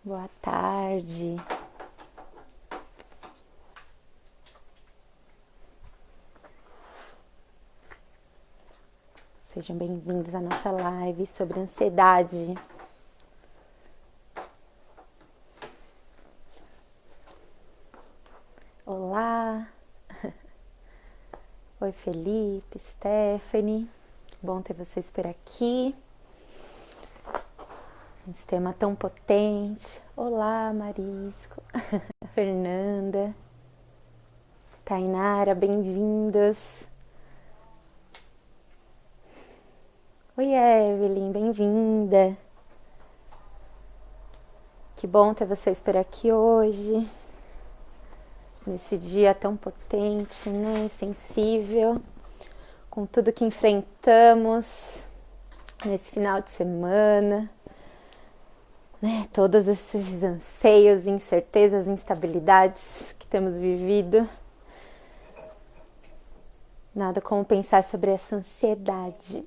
Boa tarde. Sejam bem-vindos à nossa live sobre ansiedade. Olá. Oi, Felipe, Stephanie. Que bom ter vocês por aqui. Esse tema tão potente. Olá, Marisco. Fernanda. Tainara, bem-vindas. Oi, Evelyn, bem-vinda. Que bom ter vocês por aqui hoje. Nesse dia tão potente, né? Sensível. Com tudo que enfrentamos nesse final de semana. Né? Todos esses anseios, incertezas, instabilidades que temos vivido. Nada como pensar sobre essa ansiedade.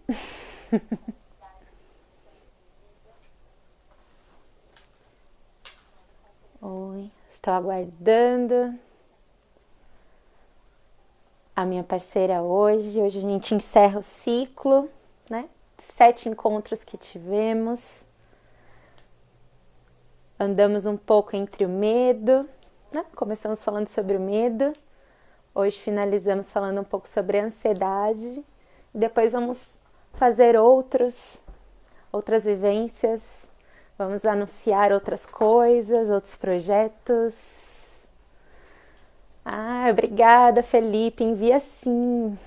Oi, estou aguardando a minha parceira hoje. Hoje a gente encerra o ciclo, né? 7 encontros que tivemos. Andamos um pouco entre o medo, né? Começamos falando sobre o medo. Hoje finalizamos falando um pouco sobre a ansiedade. E depois vamos fazer outras vivências. Vamos anunciar outras coisas, outros projetos. Ah, obrigada, Felipe. Envia sim.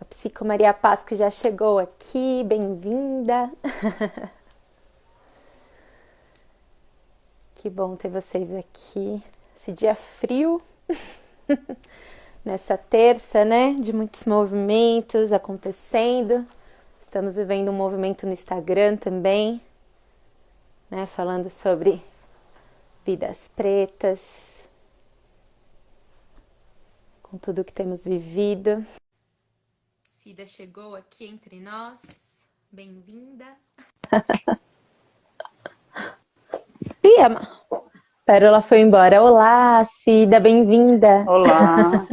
A Psico Maria Paz que já chegou aqui. Bem-vinda. Que bom ter vocês aqui. Esse dia frio. Nessa terça, né? De muitos movimentos acontecendo. Estamos vivendo um movimento no Instagram também, né? Falando sobre vidas pretas, com tudo que temos vivido. Cida chegou aqui entre nós, bem-vinda. Ih, a Pérola foi embora. Olá, Cida, bem-vinda. Olá,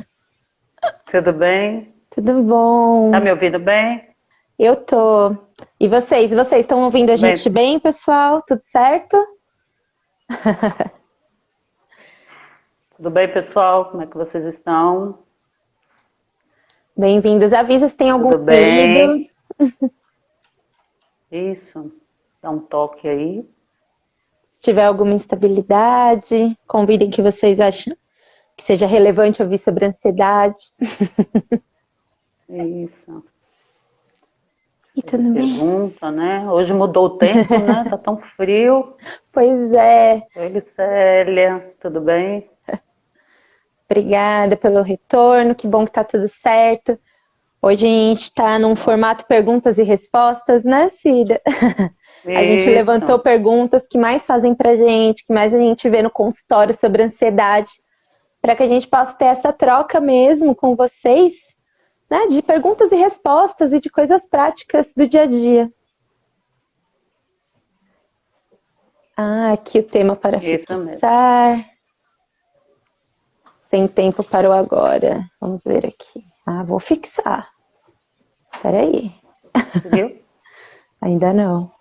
tudo bem? Tudo bom? Tá me ouvindo bem? Eu tô. E vocês? Vocês estão ouvindo a gente bem, pessoal? Tudo certo? Tudo bem, pessoal? Como é que vocês estão? Bem-vindos. Avisa se tem algum Tudo bem? ruído. Isso, dá um toque aí. Se tiver alguma instabilidade, convidem que vocês acham que seja relevante ouvir sobre ansiedade. Isso. E tudo bem? Pergunta, né? Hoje mudou o tempo, né? Tá tão frio. Pois é. Oi, Célia, tudo bem? Obrigada pelo retorno, que bom que tá tudo certo. Hoje a gente tá num formato perguntas e respostas, né, Cida? A gente levantou perguntas que mais fazem pra gente, que mais a gente vê no consultório sobre ansiedade, para que a gente possa ter essa troca mesmo com vocês, né, de perguntas e respostas e de coisas práticas do dia a dia. Ah, aqui o tema para fixar. Sem tempo para o agora. Vamos ver aqui. Ah, vou fixar. Peraí. Viu? Ainda não.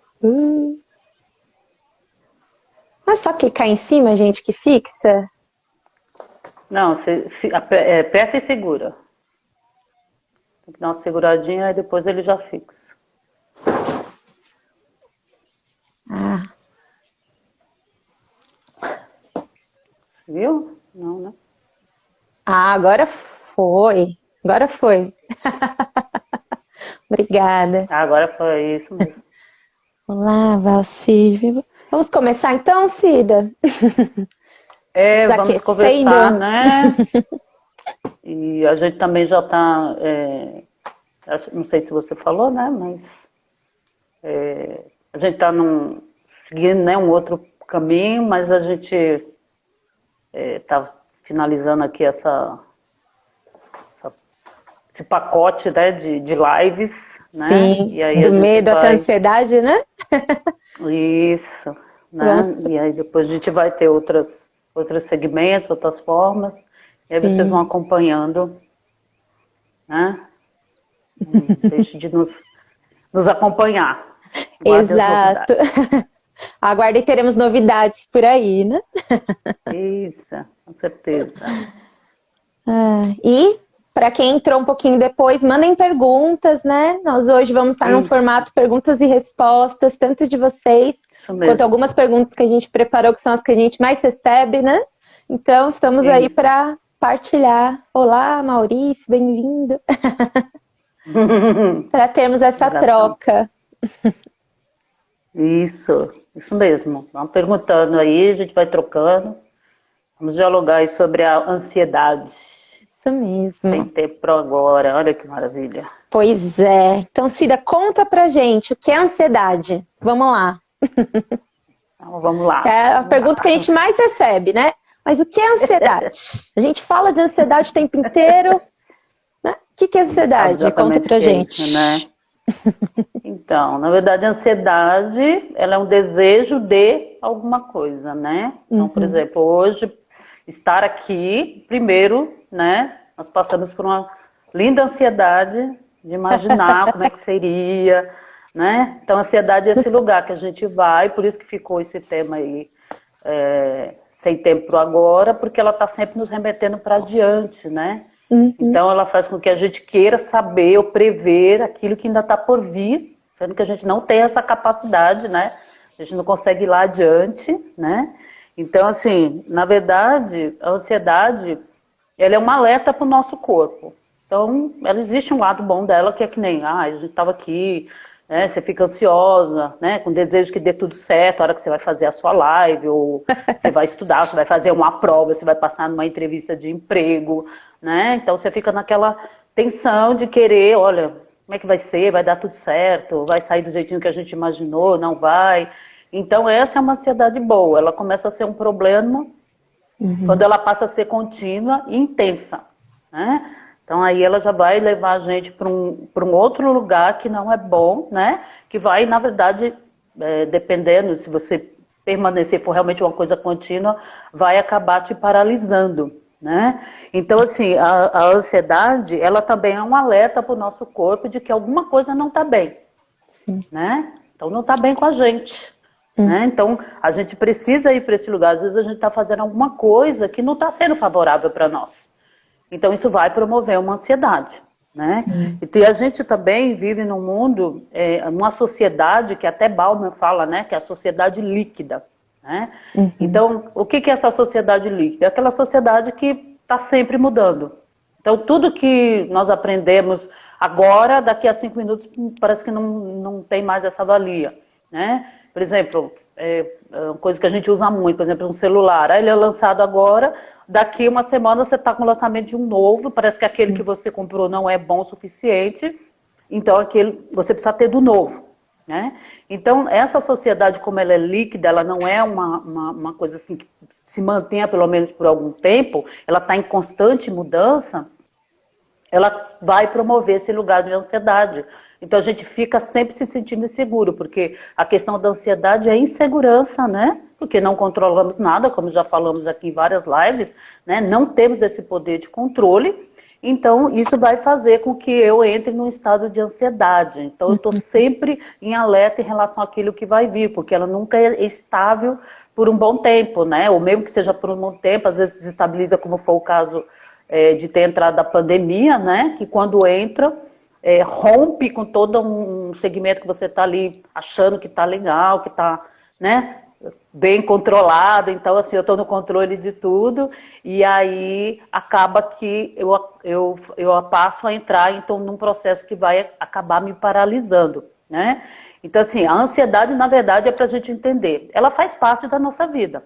Mas só clicar em cima, gente, que fixa? Não, aperta e segura. Tem que dar uma seguradinha e depois ele já fixa. Ah. Viu? Não, né? Ah, agora foi. Agora foi. Obrigada. Agora foi isso mesmo. Olá, Valcívia. Vamos começar então, Cida? Vamos conversar, né? E a gente também já está, não sei se você falou, né? Mas a gente está seguindo, né, um outro caminho, mas a gente está finalizando aqui esse pacote, né, de lives, né? Sim, e aí do medo até a ansiedade, né? Isso, né? E aí depois a gente vai ter outros segmentos, outras formas, e aí vocês vão acompanhando, né? Não deixe de nos acompanhar. Exato. Aguarde, teremos novidades por aí, né? Isso, com certeza. E para quem entrou um pouquinho depois, mandem perguntas, né? Nós hoje vamos estar num formato perguntas e respostas, tanto de vocês, quanto algumas perguntas que a gente preparou, que são as que a gente mais recebe, né? Então, estamos aí para partilhar. Olá, Maurício, bem-vindo. Para termos essa troca. Isso mesmo. Vamos perguntando aí, a gente vai trocando. Vamos dialogar aí sobre a ansiedade. Isso mesmo. Sem tempo para agora, olha que maravilha. Pois é. Então, Cida, conta pra gente o que é ansiedade. Vamos lá. Então, vamos lá. É a pergunta que a gente mais recebe, né? Mas o que é ansiedade? A gente fala de ansiedade o tempo inteiro. Né? O que é ansiedade? Conta pra gente. Isso, né? Então, na verdade, a ansiedade, ela é um desejo de alguma coisa, né? Então, por exemplo, hoje, estar aqui, primeiro, né? Nós passamos por uma linda ansiedade de imaginar como é que seria, né? Então, a ansiedade é esse lugar que a gente vai, por isso que ficou esse tema aí, sem tempo pro agora, porque ela está sempre nos remetendo para adiante, né? Então, ela faz com que a gente queira saber ou prever aquilo que ainda está por vir, sendo que a gente não tem essa capacidade, né? A gente não consegue ir lá adiante, né? Então, assim, na verdade, a ansiedade, ela é um alerta para o nosso corpo. Então, ela existe um lado bom dela, que é que nem, a gente estava aqui, né? Você fica ansiosa, né? Com desejo que dê tudo certo, a hora que você vai fazer a sua live, ou você vai estudar, você vai fazer uma prova, você vai passar numa entrevista de emprego, né? Então você fica naquela tensão de querer, olha, como é que vai ser? Vai dar tudo certo? Vai sair do jeitinho que a gente imaginou? Não vai? Então essa é uma ansiedade boa. Ela começa a ser um problema quando ela passa a ser contínua e intensa, né? Então aí ela já vai levar a gente para um outro lugar que não é bom, né? Que vai, na verdade, dependendo, se você permanecer, for realmente uma coisa contínua, vai acabar te paralisando, né? Então, assim, a ansiedade, ela também é um alerta para o nosso corpo de que alguma coisa não está bem, né? Então, não está bem com a gente, né? Então, a gente precisa ir para esse lugar. Às vezes, a gente está fazendo alguma coisa que não está sendo favorável para nós. Então, isso vai promover uma ansiedade, né? E a gente também vive num mundo, numa sociedade que até Bauman fala, né? Que é a sociedade líquida. Né? Então, o que é essa sociedade líquida? É aquela sociedade que está sempre mudando. Então, tudo que nós aprendemos agora, daqui a 5 minutos, parece que não tem mais essa valia. Né? Por exemplo, uma coisa que a gente usa muito, por exemplo, um celular. Ele é lançado agora, daqui uma semana você está com o lançamento de um novo, parece que aquele que você comprou não é bom o suficiente, então você precisa ter do novo. Né? Então, essa sociedade, como ela é líquida, ela não é uma coisa assim que se mantenha pelo menos por algum tempo, ela está em constante mudança, ela vai promover esse lugar de ansiedade. Então, a gente fica sempre se sentindo inseguro, porque a questão da ansiedade é insegurança, né? Porque não controlamos nada, como já falamos aqui em várias lives, né? Não temos esse poder de controle. Então, isso vai fazer com que eu entre num estado de ansiedade. Então, eu estou sempre em alerta em relação àquilo que vai vir, porque ela nunca é estável por um bom tempo, né? Ou mesmo que seja por um bom tempo, às vezes se estabiliza, como foi o caso de ter entrado a pandemia, né? Que quando entra, rompe com todo um segmento que você está ali achando que está legal, que está, né? Bem controlado, então assim, eu estou no controle de tudo, e aí acaba que eu passo a entrar então, num processo que vai acabar me paralisando, né? Então assim, a ansiedade na verdade é para a gente entender, ela faz parte da nossa vida.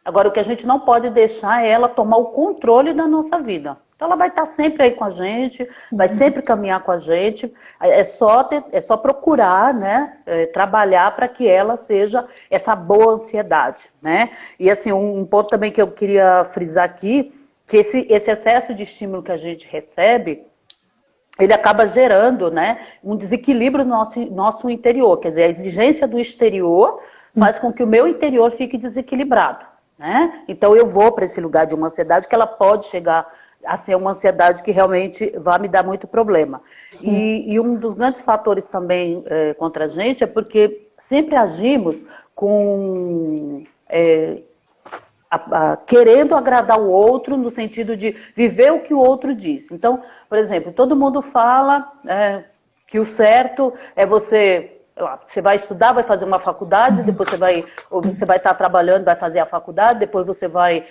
Agora o que a gente não pode deixar é ela tomar o controle da nossa vida. Então ela vai estar sempre aí com a gente, vai sempre caminhar com a gente, é só procurar, né, trabalhar para que ela seja essa boa ansiedade, né? E assim, um ponto também que eu queria frisar aqui, que esse excesso de estímulo que a gente recebe, ele acaba gerando, né, um desequilíbrio no nosso interior. Quer dizer, a exigência do exterior faz com que o meu interior fique desequilibrado, né? Então eu vou para esse lugar de uma ansiedade que ela pode chegar a ser uma ansiedade que realmente vai me dar muito problema. E um dos grandes fatores também contra a gente é porque sempre agimos com... querendo agradar o outro no sentido de viver o que o outro diz. Então, por exemplo, todo mundo fala que o certo é você vai estudar, vai fazer uma faculdade, depois você vai estar trabalhando, vai fazer a faculdade, depois você vai,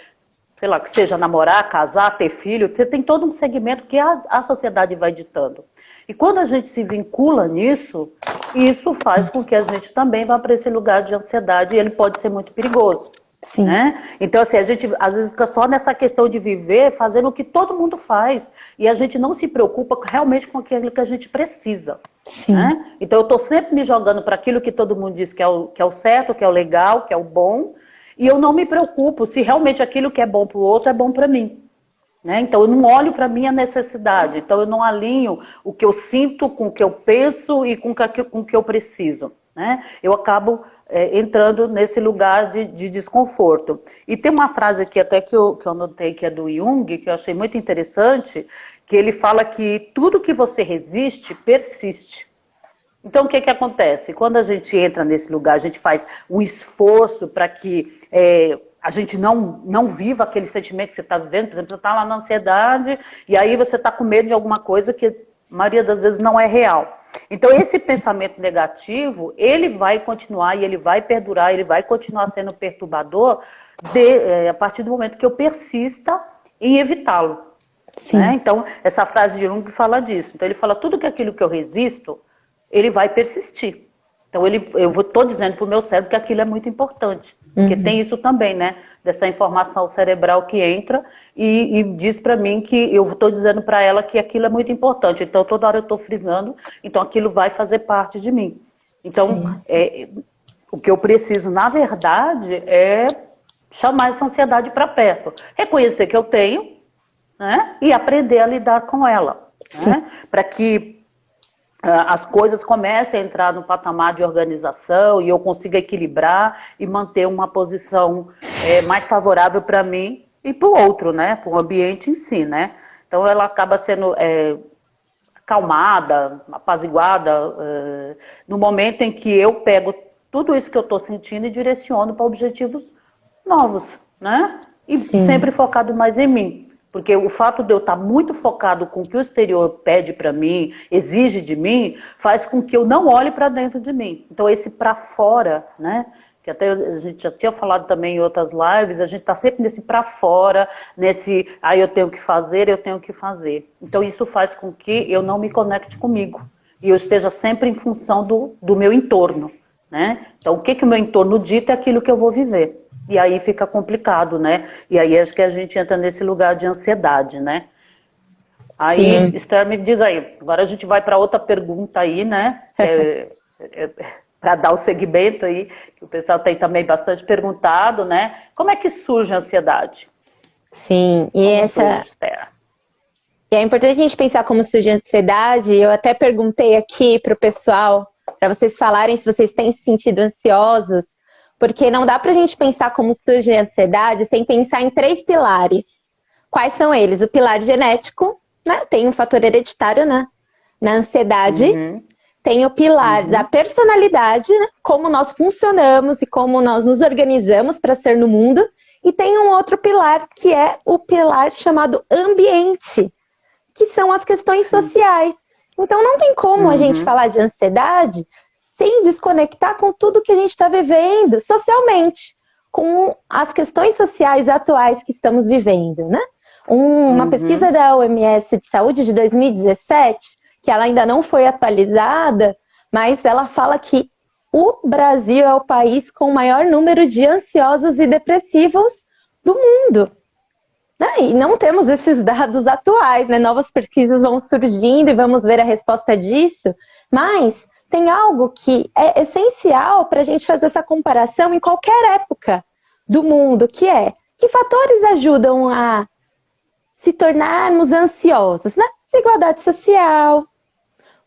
sei lá, que seja namorar, casar, ter filho. Você tem todo um segmento que a sociedade vai ditando. E quando a gente se vincula nisso, isso faz com que a gente também vá para esse lugar de ansiedade e ele pode ser muito perigoso. Sim. Né? Então, assim, a gente às vezes fica só nessa questão de viver, fazendo o que todo mundo faz, e a gente não se preocupa realmente com aquilo que a gente precisa. Sim. Né? Então, eu estou sempre me jogando para aquilo que todo mundo diz que é o certo, que é o legal, que é o bom, e eu não me preocupo se realmente aquilo que é bom para o outro é bom para mim. Né? Então, eu não olho para a minha necessidade, então eu não alinho o que eu sinto com o que eu penso e com o que eu preciso. Né? Eu acabo entrando nesse lugar de desconforto. E tem uma frase aqui até que eu anotei, que é do Jung, que eu achei muito interessante, que ele fala que tudo que você resiste, persiste. Então, o que acontece? Quando a gente entra nesse lugar, a gente faz um esforço para que a gente não viva aquele sentimento que você está vivendo. Por exemplo, você está lá na ansiedade e aí você está com medo de alguma coisa que a maioria das vezes não é real. Então, esse pensamento negativo, ele vai continuar e ele vai perdurar, ele vai continuar sendo perturbador a partir do momento que eu persista em evitá-lo. Né? Então, essa frase de Jung fala disso. Então, ele fala tudo que aquilo que eu resisto, ele vai persistir. Então, eu estou dizendo para o meu cérebro que aquilo é muito importante. Porque tem isso também, né? Dessa informação cerebral que entra e diz para mim que eu estou dizendo para ela que aquilo é muito importante. Então, toda hora eu estou frisando, então aquilo vai fazer parte de mim. Então, o que eu preciso, na verdade, é chamar essa ansiedade para perto. Reconhecer que eu tenho, né? E aprender a lidar com ela. Né? Para que as coisas comecem a entrar no patamar de organização e eu consiga equilibrar e manter uma posição mais favorável para mim e para o outro, né? Para o ambiente em si, né? Então ela acaba sendo acalmada, apaziguada, no momento em que eu pego tudo isso que eu estou sentindo e direciono para objetivos novos, né? E sempre focado mais em mim. Porque o fato de eu estar muito focado com o que o exterior pede para mim, exige de mim, faz com que eu não olhe para dentro de mim. Então esse para fora, né? Que até a gente já tinha falado também em outras lives, a gente está sempre nesse para fora, nesse, eu tenho que fazer, eu tenho que fazer. Então isso faz com que eu não me conecte comigo. E eu esteja sempre em função do meu entorno, né? Então o que o meu entorno dita é aquilo que eu vou viver. E aí fica complicado, né? E aí acho que a gente entra nesse lugar de ansiedade, né? Aí, Esther, me diz aí. Agora a gente vai para outra pergunta aí, né? Para dar o segmento aí, que o pessoal tem também bastante perguntado, né? Como é que surge a ansiedade? Sim, e surge, Esther? E é importante a gente pensar como surge a ansiedade. Eu até perguntei aqui para o pessoal, para vocês falarem se vocês têm se sentido ansiosos, porque não dá pra gente pensar como surge a ansiedade sem pensar em 3 pilares. Quais são eles? O pilar genético, né? Tem um fator hereditário, né? Na ansiedade. Tem o pilar da personalidade, né? Como nós funcionamos e como nós nos organizamos para ser no mundo. E tem um outro pilar, que é o pilar chamado ambiente, que são as questões sociais. Então não tem como a gente falar de ansiedade sem desconectar com tudo que a gente está vivendo socialmente, com as questões sociais atuais que estamos vivendo, né? Uma pesquisa da OMS de Saúde de 2017, que ela ainda não foi atualizada, mas ela fala que o Brasil é o país com o maior número de ansiosos e depressivos do mundo. Né? E não temos esses dados atuais, né? Novas pesquisas vão surgindo e vamos ver a resposta disso, mas tem algo que é essencial para a gente fazer essa comparação em qualquer época do mundo, que fatores ajudam a se tornarmos ansiosos, né? desigualdade social,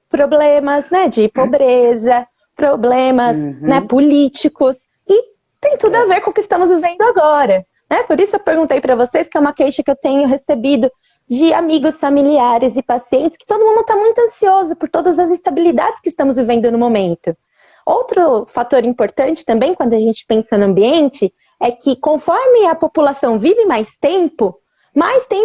problemas, né, de pobreza, problemas, né, políticos, e tem tudo a ver com o que estamos vivendo agora, né? Por isso eu perguntei para vocês, que é uma queixa que eu tenho recebido de amigos, familiares e pacientes, que todo mundo está muito ansioso por todas as instabilidades que estamos vivendo no momento. Outro fator importante também, quando a gente pensa no ambiente, é que conforme a população vive mais tempo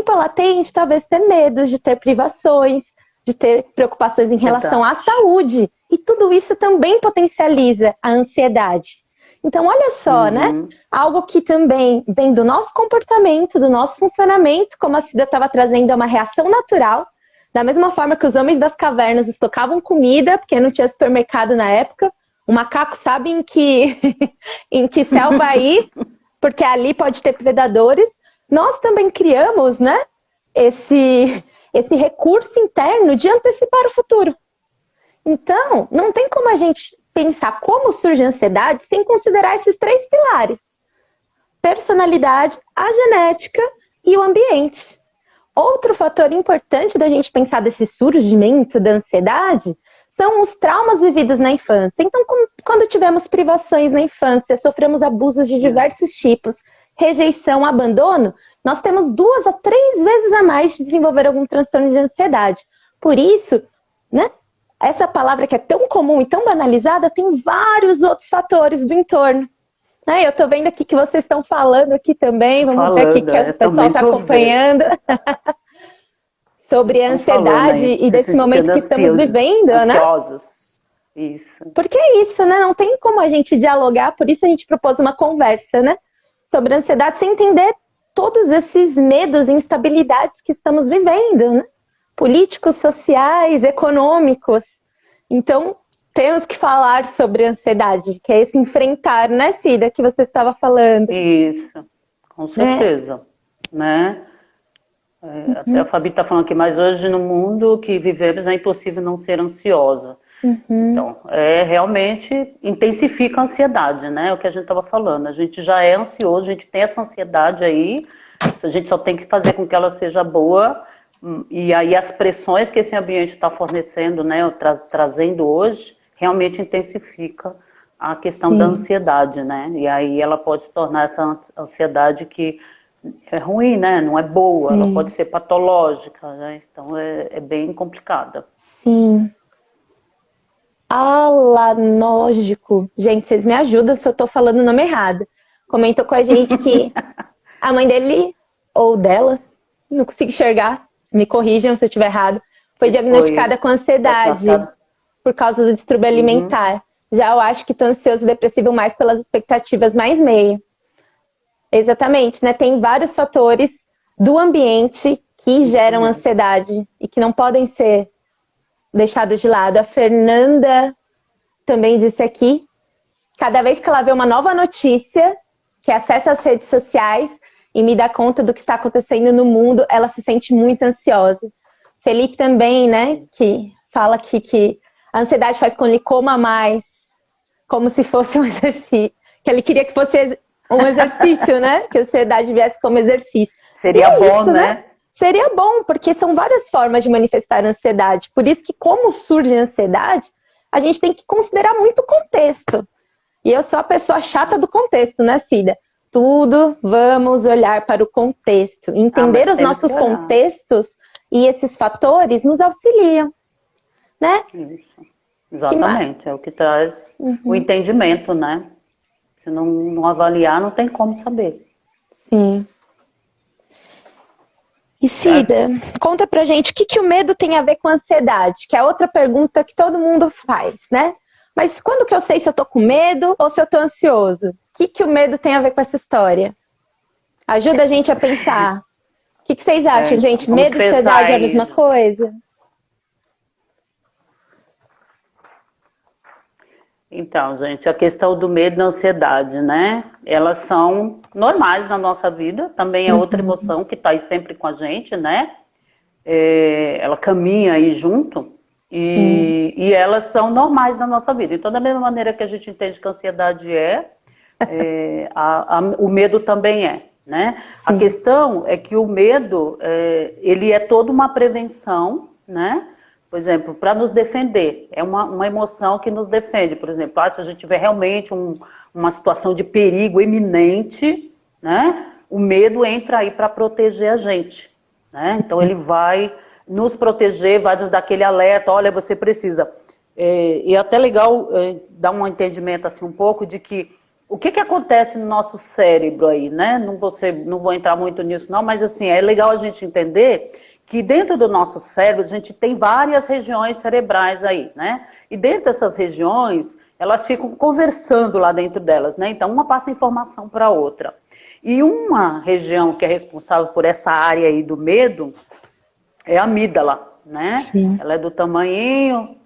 ela tende talvez ter medos de ter privações, de ter preocupações em relação à saúde. E tudo isso também potencializa a ansiedade. Então, olha só, né? Algo que também vem do nosso comportamento, do nosso funcionamento, como a Cida estava trazendo, é uma reação natural. Da mesma forma que os homens das cavernas estocavam comida, porque não tinha supermercado na época, o macaco sabe em que, em que selva ir, porque ali pode ter predadores. Nós também criamos, né, esse recurso interno de antecipar o futuro. Então, não tem como a gente pensar como surge a ansiedade sem considerar esses 3 pilares: personalidade, a genética e o ambiente. Outro fator importante da gente pensar desse surgimento da ansiedade são os traumas vividos na infância. Então, quando tivemos privações na infância, sofremos abusos de diversos tipos, rejeição, abandono, nós temos 2 a 3 vezes a mais de desenvolver algum transtorno de ansiedade. Por isso, né, essa palavra que é tão comum e tão banalizada tem vários outros fatores do entorno. Eu estou vendo aqui que vocês estão falando aqui também, vamos ver aqui que o pessoal está acompanhando. Sobre a ansiedade e desse momento que estamos vivendo, ansiosos. Né? Isso. Porque é isso, né? Não tem como a gente dialogar, por isso a gente propôs uma conversa, né? Sobre a ansiedade, sem entender todos esses medos e instabilidades que estamos vivendo, né? Políticos, sociais, econômicos. Então, temos que falar sobre a ansiedade, que é esse enfrentar, né, Cida, que você estava falando. Isso, com certeza, né? Até a Fabi está falando aqui, mas hoje no mundo que vivemos é impossível não ser ansiosa. Então, realmente intensifica a ansiedade, né? O que a gente estava falando. A gente já é ansioso, a gente tem essa ansiedade aí, a gente só tem que fazer com que ela seja boa, e aí as pressões que esse ambiente está fornecendo, né, trazendo hoje, realmente intensifica a questão da ansiedade, né? E aí ela pode se tornar essa ansiedade que é ruim, né? Não é boa, ela pode ser patológica, né? Então é bem complicada. Sim. Alanógico. Gente, vocês me ajudam se eu tô falando o nome errado. Comentou com a gente que a mãe dele, ou dela, não consigo enxergar, me corrijam se eu estiver errado, foi diagnosticada com ansiedade por causa do distúrbio alimentar. Já eu acho que tô ansioso e depressivo mais pelas expectativas mais meio. Exatamente, né? Tem vários fatores do ambiente que geram ansiedade e que não podem ser deixados de lado. A Fernanda também disse aqui, cada vez que ela vê uma nova notícia, que acessa as redes sociais e me dá conta do que está acontecendo no mundo, ela se sente muito ansiosa. Felipe também, né, que fala aqui que a ansiedade faz com que ele coma mais, como se fosse um exercício, que ele queria que fosse um exercício, né? Que a ansiedade viesse como exercício. Seria bom, isso, né? Seria bom, porque são várias formas de manifestar a ansiedade. Por isso que, como surge a ansiedade, a gente tem que considerar muito o contexto. E eu sou a pessoa chata do contexto, né, Cida? Tudo vamos olhar para o contexto. Entender os nossos contextos e esses fatores nos auxiliam, né? Isso. Exatamente, é o que traz o entendimento, né? Se não avaliar, não tem como saber. Sim. E Cida, conta pra gente o que o medo tem a ver com a ansiedade, que é outra pergunta que todo mundo faz, né? Mas quando que eu sei se eu tô com medo ou se eu tô ansioso? O que o medo tem a ver com essa história? Ajuda a gente a pensar. O que vocês acham, gente? Medo e ansiedade é a mesma coisa? Então, gente, a questão do medo e da ansiedade, né? Elas são normais na nossa vida, também é outra emoção que está aí sempre com a gente, né? Ela caminha aí junto e elas são normais na nossa vida. Então, da mesma maneira que a gente entende que a ansiedade o medo também é. né? A questão é que o medo, ele é toda uma prevenção, né? Por exemplo, para nos defender. É uma emoção que nos defende. Por exemplo, se a gente tiver realmente uma situação de perigo iminente, né? O medo entra aí para proteger a gente, né? Então ele vai nos proteger, vai nos dar aquele alerta, olha, você precisa. E é até legal dar um entendimento assim um pouco de que o que acontece no nosso cérebro aí, né? Não vou entrar muito nisso não, mas assim, é legal a gente entender que dentro do nosso cérebro a gente tem várias regiões cerebrais aí, né? E dentro dessas regiões, elas ficam conversando lá dentro delas, né? Então uma passa informação para a outra. E uma região que é responsável por essa área aí do medo é a amígdala, né? Sim. Ela é do tamanhinho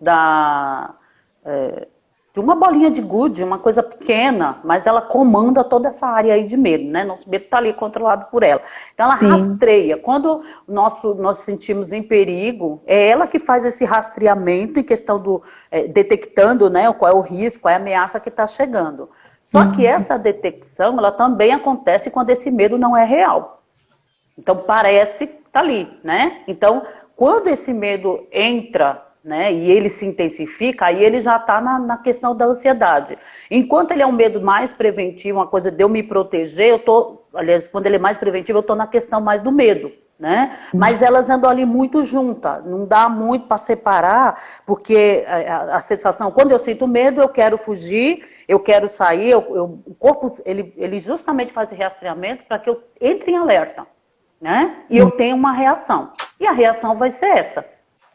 de uma bolinha de gude, uma coisa pequena, mas ela comanda toda essa área aí de medo, né? Nosso medo está ali controlado por ela. Então ela rastreia. Quando nós sentimos em perigo, é ela que faz esse rastreamento em questão do detectando, né? Qual é o risco, qual é a ameaça que está chegando. Só que essa detecção, ela também acontece quando esse medo não é real. Então parece que está ali, né? Então quando esse medo entra, né, e ele se intensifica, aí ele já está na questão da ansiedade. Enquanto ele é um medo mais preventivo, uma coisa de eu me proteger, aliás, quando ele é mais preventivo, eu estou na questão mais do medo, né? Mas elas andam ali muito juntas, não dá muito para separar, porque a sensação, quando eu sinto medo, eu quero fugir, eu quero sair, o corpo, ele justamente faz esse rastreamento para que eu entre em alerta, né? E eu tenho uma reação. E a reação vai ser essa.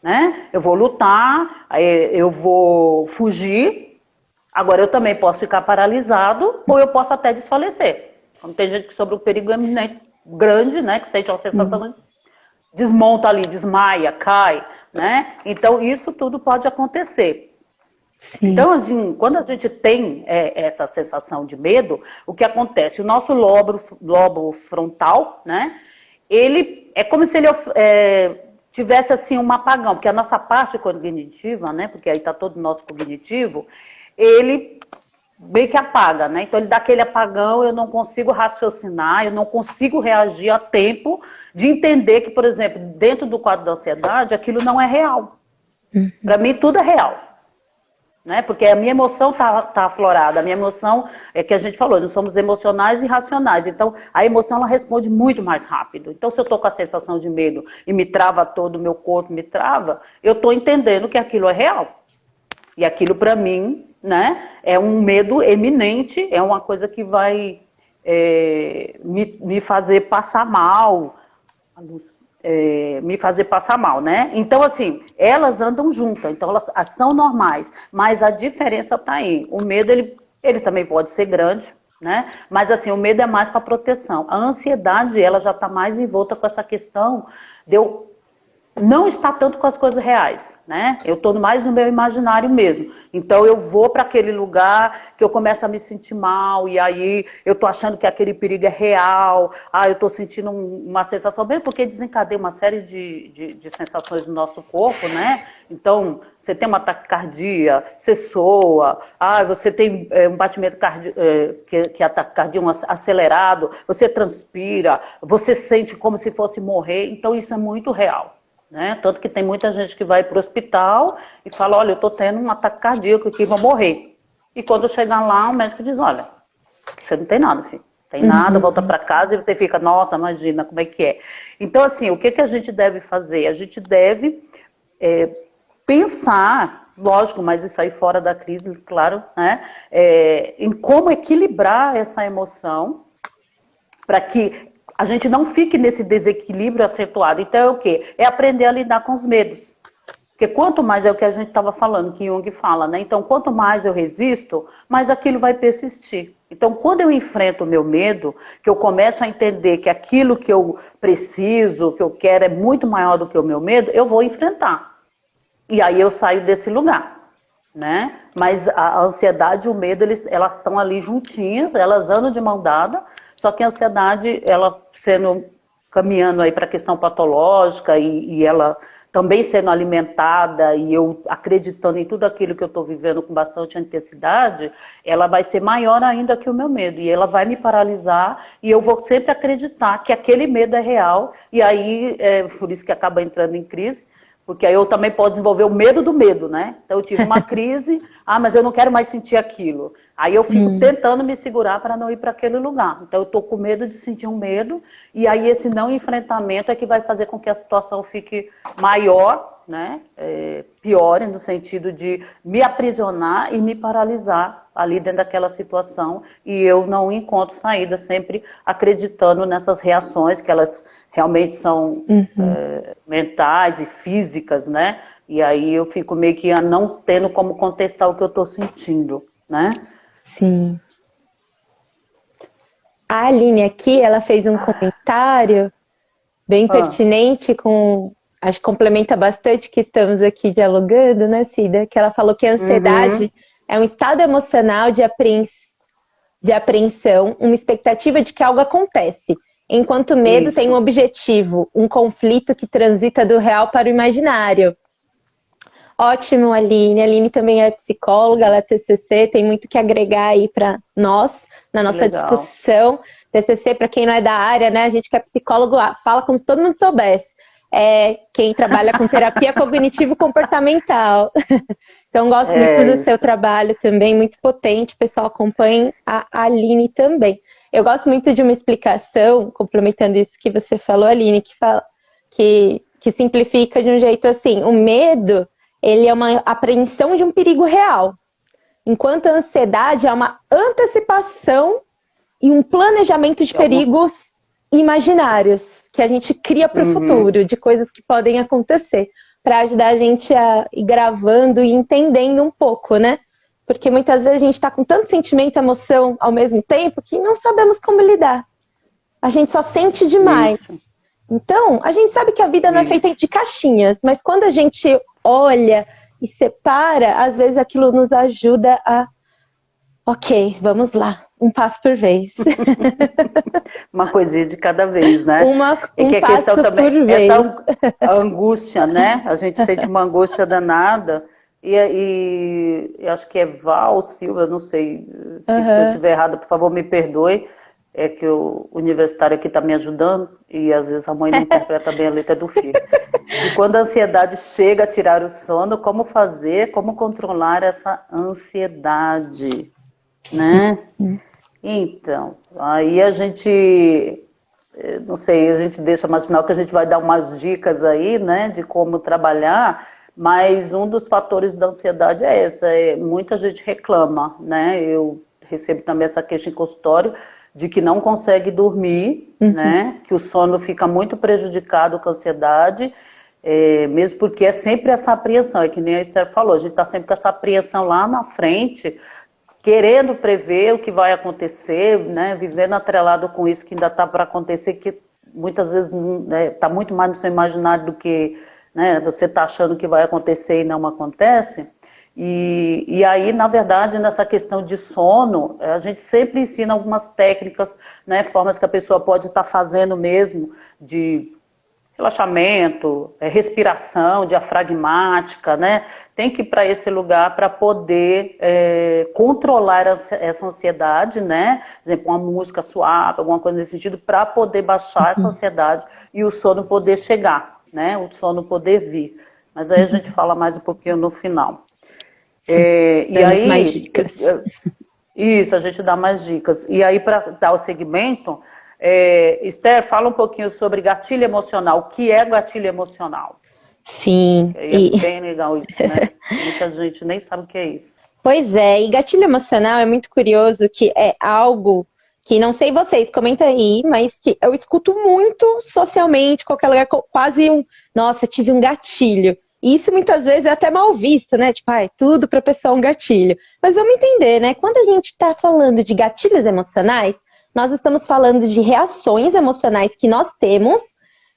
Né? Eu vou lutar, eu vou fugir, agora eu também posso ficar paralisado ou eu posso até desfalecer. Como tem gente que sobre o perigo eminente, grande, né, que sente uma sensação, desmonta ali, desmaia, cai, né? Então isso tudo pode acontecer. Sim. Então, assim, quando a gente tem essa sensação de medo, o que acontece? O nosso lobo frontal, né, ele é como se ele tivesse assim um apagão, porque a nossa parte cognitiva, né, porque aí está todo o nosso cognitivo, ele meio que apaga, né? Então ele dá aquele apagão, eu não consigo raciocinar, eu não consigo reagir a tempo de entender que, por exemplo, dentro do quadro da ansiedade, aquilo não é real. Para mim tudo é real. Né? Porque a minha emoção está aflorada, a minha emoção é que a gente falou, nós somos emocionais e racionais, então a emoção ela responde muito mais rápido. Então se eu estou com a sensação de medo e me trava todo, o meu corpo me trava, eu estou entendendo que aquilo é real. E aquilo para mim, né, é um medo eminente, é uma coisa que vai me fazer passar mal, me fazer passar mal, né? Então, assim, elas andam juntas, então elas são normais, mas a diferença está aí. O medo, ele também pode ser grande, né? Mas, assim, o medo é mais para proteção. A ansiedade, ela já está mais envolta com essa questão de eu não estar tanto com as coisas reais, né? Eu estou mais no meu imaginário mesmo. Então eu vou para aquele lugar que eu começo a me sentir mal, e aí eu estou achando que aquele perigo é real, eu estou sentindo uma sensação, bem porque desencadeia uma série de sensações no nosso corpo, né? Então, você tem uma taquicardia, você soa, você tem um batimento cardíaco, que é a taquicardia acelerado, você transpira, você sente como se fosse morrer, então isso é muito real. Né? Tanto que tem muita gente que vai para o hospital e fala, olha, eu estou tendo um ataque cardíaco aqui, vou morrer. E quando chegar lá, o médico diz, olha, você não tem nada, filho. Não tem nada, volta para casa e você fica, nossa, imagina como é que é. Então, assim, o que a gente deve fazer? A gente deve pensar, lógico, mas isso aí fora da crise, claro, né? Em como equilibrar essa emoção para que a gente não fique nesse desequilíbrio acentuado. Então é o quê? É aprender a lidar com os medos. Porque quanto mais, é o que a gente estava falando, que Jung fala, né? Então quanto mais eu resisto, mais aquilo vai persistir. Então quando eu enfrento o meu medo, que eu começo a entender que aquilo que eu preciso, que eu quero é muito maior do que o meu medo, eu vou enfrentar. E aí eu saio desse lugar. Né? Mas a ansiedade e o medo, elas estão ali juntinhas, elas andam de mão dada, só que a ansiedade, ela caminhando aí para a questão patológica e ela também sendo alimentada e eu acreditando em tudo aquilo que eu estou vivendo com bastante intensidade, ela vai ser maior ainda que o meu medo. E ela vai me paralisar e eu vou sempre acreditar que aquele medo é real. E aí, por isso que acaba entrando em crise, porque aí eu também posso desenvolver o medo do medo, né? Então eu tive uma crise, mas eu não quero mais sentir aquilo. Aí eu fico tentando me segurar para não ir para aquele lugar. Então eu estou com medo de sentir um medo, e aí esse não enfrentamento é que vai fazer com que a situação fique maior, né? Piore no sentido de me aprisionar e me paralisar ali dentro daquela situação, e eu não encontro saída, sempre acreditando nessas reações, que elas realmente são mentais e físicas, né? E aí eu fico meio que não tendo como contestar o que eu estou sentindo, né? Sim. A Aline aqui, ela fez um comentário bem pertinente acho que complementa bastante que estamos aqui dialogando, né, Cida? Que ela falou que a ansiedade é um estado emocional de apreensão, uma expectativa de que algo acontece, enquanto o medo tem um objetivo, um conflito que transita do real para o imaginário. Ótimo, Aline. A Aline também é psicóloga, ela é TCC, tem muito que agregar aí para nós, na nossa discussão. TCC, para quem não é da área, né, a gente que é psicólogo fala como se todo mundo soubesse. Quem trabalha com terapia cognitivo-comportamental. Então, gosto muito do seu trabalho também, muito potente. Pessoal, acompanhem a Aline também. Eu gosto muito de uma explicação, complementando isso que você falou, Aline, que simplifica de um jeito assim. O medo, ele é uma apreensão de um perigo real, enquanto a ansiedade é uma antecipação e um planejamento de perigos imaginários que a gente cria para o futuro, de coisas que podem acontecer, para ajudar a gente a ir gravando e entendendo um pouco, né? Porque muitas vezes a gente está com tanto sentimento e emoção ao mesmo tempo que não sabemos como lidar. A gente só sente demais. Então, a gente sabe que a vida não é feita de caixinhas, mas quando a gente olha e separa, às vezes aquilo nos ajuda a... Ok, vamos lá. Um passo por vez. Uma coisinha de cada vez, né? Um que a passo questão também por vez. A angústia, né? A gente sente uma angústia danada. E acho que é Val Silva, não sei, se eu estiver errado, por favor, me perdoe. É que o universitário aqui está me ajudando e às vezes a mãe não interpreta bem a letra do filho. E quando a ansiedade chega a tirar o sono, como controlar essa ansiedade, né? Então, aí a gente, não sei, a gente deixa mais final que a gente vai dar umas dicas aí, né, de como trabalhar, mas um dos fatores da ansiedade é essa, muita gente reclama, né, eu recebo também essa queixa em consultório, de que não consegue dormir, né, que o sono fica muito prejudicado com a ansiedade, mesmo porque é sempre essa apreensão, é que nem a Esther falou, a gente está sempre com essa apreensão lá na frente, querendo prever o que vai acontecer, né, vivendo atrelado com isso que ainda está para acontecer, que muitas vezes está muito mais no seu imaginário do que, né, você está achando que vai acontecer e não acontece. E aí, na verdade, nessa questão de sono, a gente sempre ensina algumas técnicas, né, formas que a pessoa pode estar fazendo mesmo, de relaxamento, respiração diafragmática, né? Tem que ir para esse lugar para poder controlar essa ansiedade, né? Por exemplo, uma música suave, alguma coisa nesse sentido, para poder baixar essa ansiedade e o sono poder chegar, né? O sono poder vir. Mas aí a gente fala mais um pouquinho no final. E aí, mais dicas. Isso, a gente dá mais dicas. E aí, para dar o segmento, Esther, fala um pouquinho sobre gatilho emocional. O que é gatilho emocional? Sim. É bem legal isso, né? Muita gente nem sabe o que é isso. Pois é, e gatilho emocional é muito curioso, que é algo que, não sei vocês, comenta aí, mas que eu escuto muito socialmente, qualquer lugar, quase nossa, tive um gatilho. E isso muitas vezes é até mal visto, né? Tipo, tudo pra pessoa é um gatilho. Mas vamos entender, né? Quando a gente tá falando de gatilhos emocionais, nós estamos falando de reações emocionais que nós temos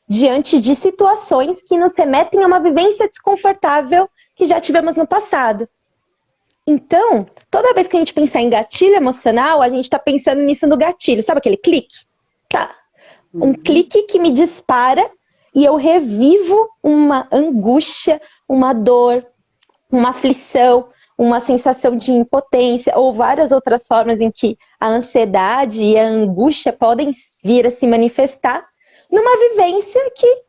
diante de situações que nos remetem a uma vivência desconfortável que já tivemos no passado. Então, toda vez que a gente pensar em gatilho emocional, a gente está pensando nisso no gatilho. Sabe aquele clique? Tá. Um clique que me dispara e eu revivo uma angústia, uma dor, uma aflição, uma sensação de impotência ou várias outras formas em que a ansiedade e a angústia podem vir a se manifestar numa vivência que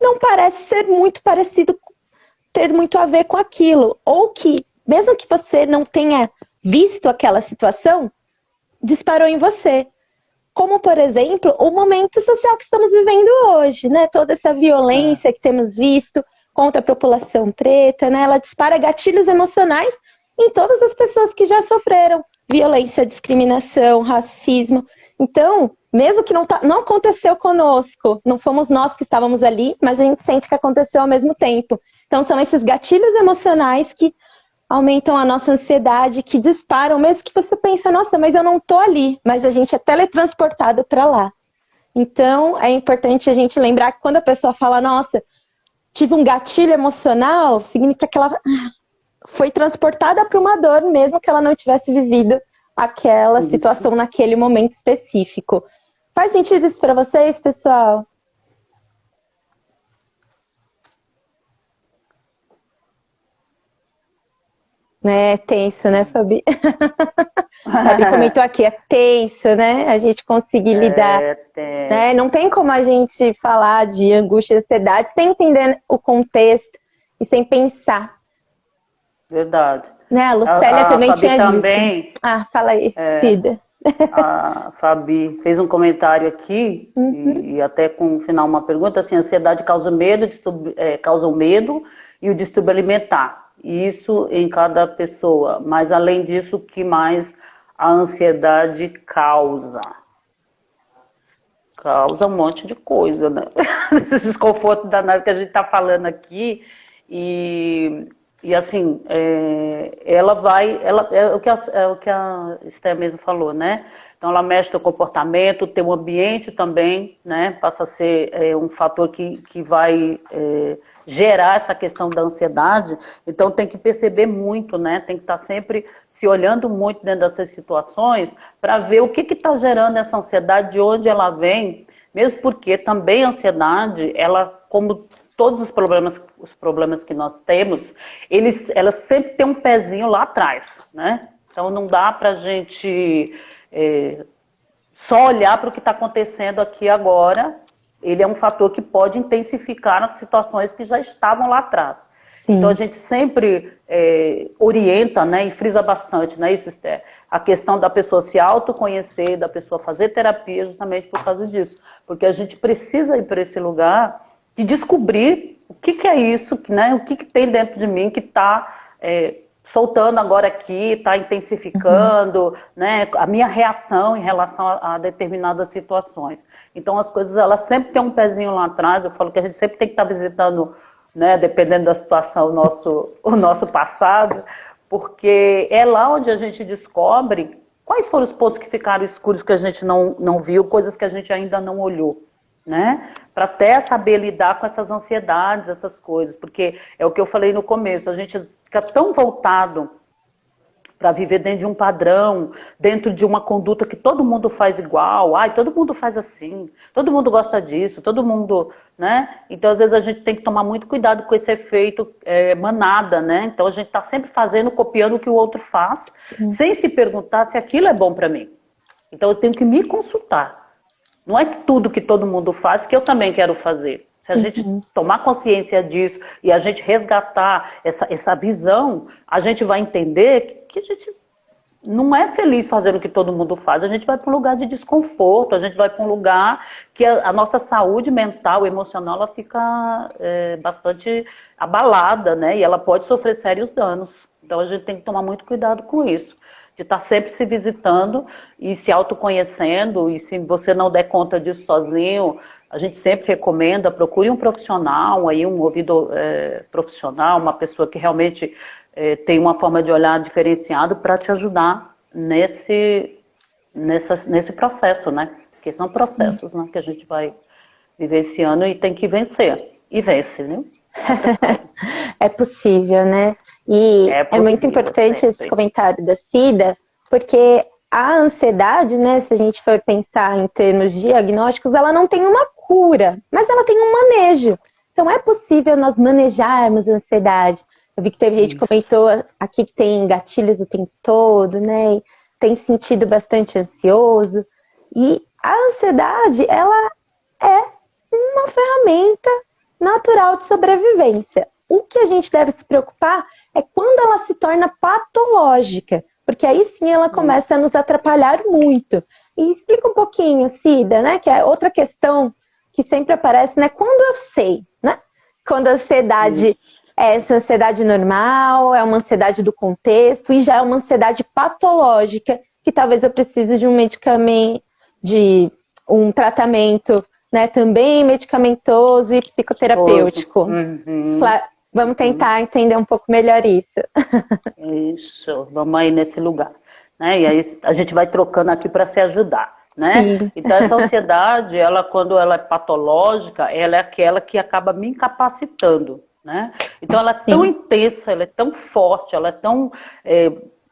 não parece ser muito parecido, ter muito a ver com aquilo, ou que, mesmo que você não tenha visto aquela situação, disparou em você. Como, por exemplo, o momento social que estamos vivendo hoje, né? Toda essa violência que temos visto contra a população preta, né? Ela dispara gatilhos emocionais em todas as pessoas que já sofreram violência, discriminação, racismo. Então, mesmo que não aconteceu conosco, não fomos nós que estávamos ali, mas a gente sente que aconteceu ao mesmo tempo. Então, são esses gatilhos emocionais que aumentam a nossa ansiedade, que disparam, mesmo que você pense, nossa, mas eu não tô ali, mas a gente é teletransportado para lá. Então, é importante a gente lembrar que quando a pessoa fala, nossa, tive um gatilho emocional, significa que ela foi transportada para uma dor, mesmo que ela não tivesse vivido aquela situação naquele momento específico. Faz sentido isso para vocês, pessoal? É tenso, né, Fabi? Fabi comentou aqui, é tenso, né? A gente conseguir lidar. Né? Não tem como a gente falar de angústia e ansiedade sem entender o contexto e sem pensar. Verdade. Né? A Lucélia também Fabi tinha também, dito. Ah, fala aí, Cida. A Fabi fez um comentário aqui, e até com no final uma pergunta, assim, a ansiedade causa medo, causa o medo e o distúrbio alimentar. Isso em cada pessoa. Mas além disso, o que mais a ansiedade causa? Causa um monte de coisa, né? Esse desconforto danado que a gente está falando aqui. E assim, é o que a Esther mesmo falou, né? Então ela mexe no comportamento, o teu ambiente também, né? Passa a ser um fator que vai gerar essa questão da ansiedade. Então tem que perceber muito, né? Tem que estar sempre se olhando muito dentro dessas situações para ver o que está gerando essa ansiedade, de onde ela vem, mesmo porque também a ansiedade, ela, como todos os problemas que nós temos, elas sempre têm um pezinho lá atrás, né? Então não dá para a gente só olhar para o que está acontecendo aqui agora. Ele é um fator que pode intensificar situações que já estavam lá atrás. Sim. Então a gente sempre orienta, né, e frisa bastante, né, isso, Esther, a questão da pessoa se autoconhecer, da pessoa fazer terapia justamente por causa disso. Porque a gente precisa ir para esse lugar de descobrir o que é isso, né, o que tem dentro de mim que está soltando agora aqui, está intensificando, né, a minha reação em relação a determinadas situações. Então as coisas, elas sempre têm um pezinho lá atrás. Eu falo que a gente sempre tem que estar visitando, né, dependendo da situação, o nosso passado, porque é lá onde a gente descobre quais foram os pontos que ficaram escuros, que a gente não viu, coisas que a gente ainda não olhou, né? Para até saber lidar com essas ansiedades, essas coisas, porque é o que eu falei no começo, a gente fica tão voltado para viver dentro de um padrão, dentro de uma conduta que todo mundo faz igual, todo mundo faz assim, todo mundo gosta disso, todo mundo, né? Então às vezes a gente tem que tomar muito cuidado com esse efeito manada, né? Então a gente está sempre fazendo, copiando o que o outro faz, sem se perguntar se aquilo é bom para mim. Então eu tenho que me consultar. Não é que tudo que todo mundo faz que eu também quero fazer. Se a gente tomar consciência disso e a gente resgatar essa visão, a gente vai entender que a gente não é feliz fazendo o que todo mundo faz. A gente vai para um lugar de desconforto, a gente vai para um lugar que a nossa saúde mental, emocional, ela fica bastante abalada, né? E ela pode sofrer sérios danos. Então a gente tem que tomar muito cuidado com isso. De estar sempre se visitando e se autoconhecendo, e se você não der conta disso sozinho, a gente sempre recomenda, procure um profissional, aí um ouvido profissional, uma pessoa que realmente tem uma forma de olhar diferenciado para te ajudar nesse processo, né? Porque são processos, né, que a gente vai vivenciando e tem que vencer. E vence, né? É possível, né? E é muito importante esse comentário da Cida, porque a ansiedade, né, se a gente for pensar em termos diagnósticos, ela não tem uma cura, mas ela tem um manejo. Então é possível nós manejarmos a ansiedade. Eu vi que teve gente que comentou aqui que tem gatilhos o tempo todo, né? Tem sentido bastante ansioso. E a ansiedade, ela é uma ferramenta natural de sobrevivência. O que a gente deve se preocupar é quando ela se torna patológica, porque aí sim ela começa a nos atrapalhar muito. E explica um pouquinho, Cida, né? Que é outra questão que sempre aparece, né? Quando eu sei, né? Quando a ansiedade é essa ansiedade normal, é uma ansiedade do contexto e já é uma ansiedade patológica, que talvez eu precise de um medicamento, de um tratamento, né? Também medicamentoso e psicoterapêutico. Vamos tentar entender um pouco melhor isso. Isso, vamos aí nesse lugar. Né? E aí a gente vai trocando aqui para se ajudar. Né? Sim. Então essa ansiedade, ela, quando ela é patológica, ela é aquela que acaba me incapacitando. Né? Então ela é tão intensa, ela é tão forte, ela é tão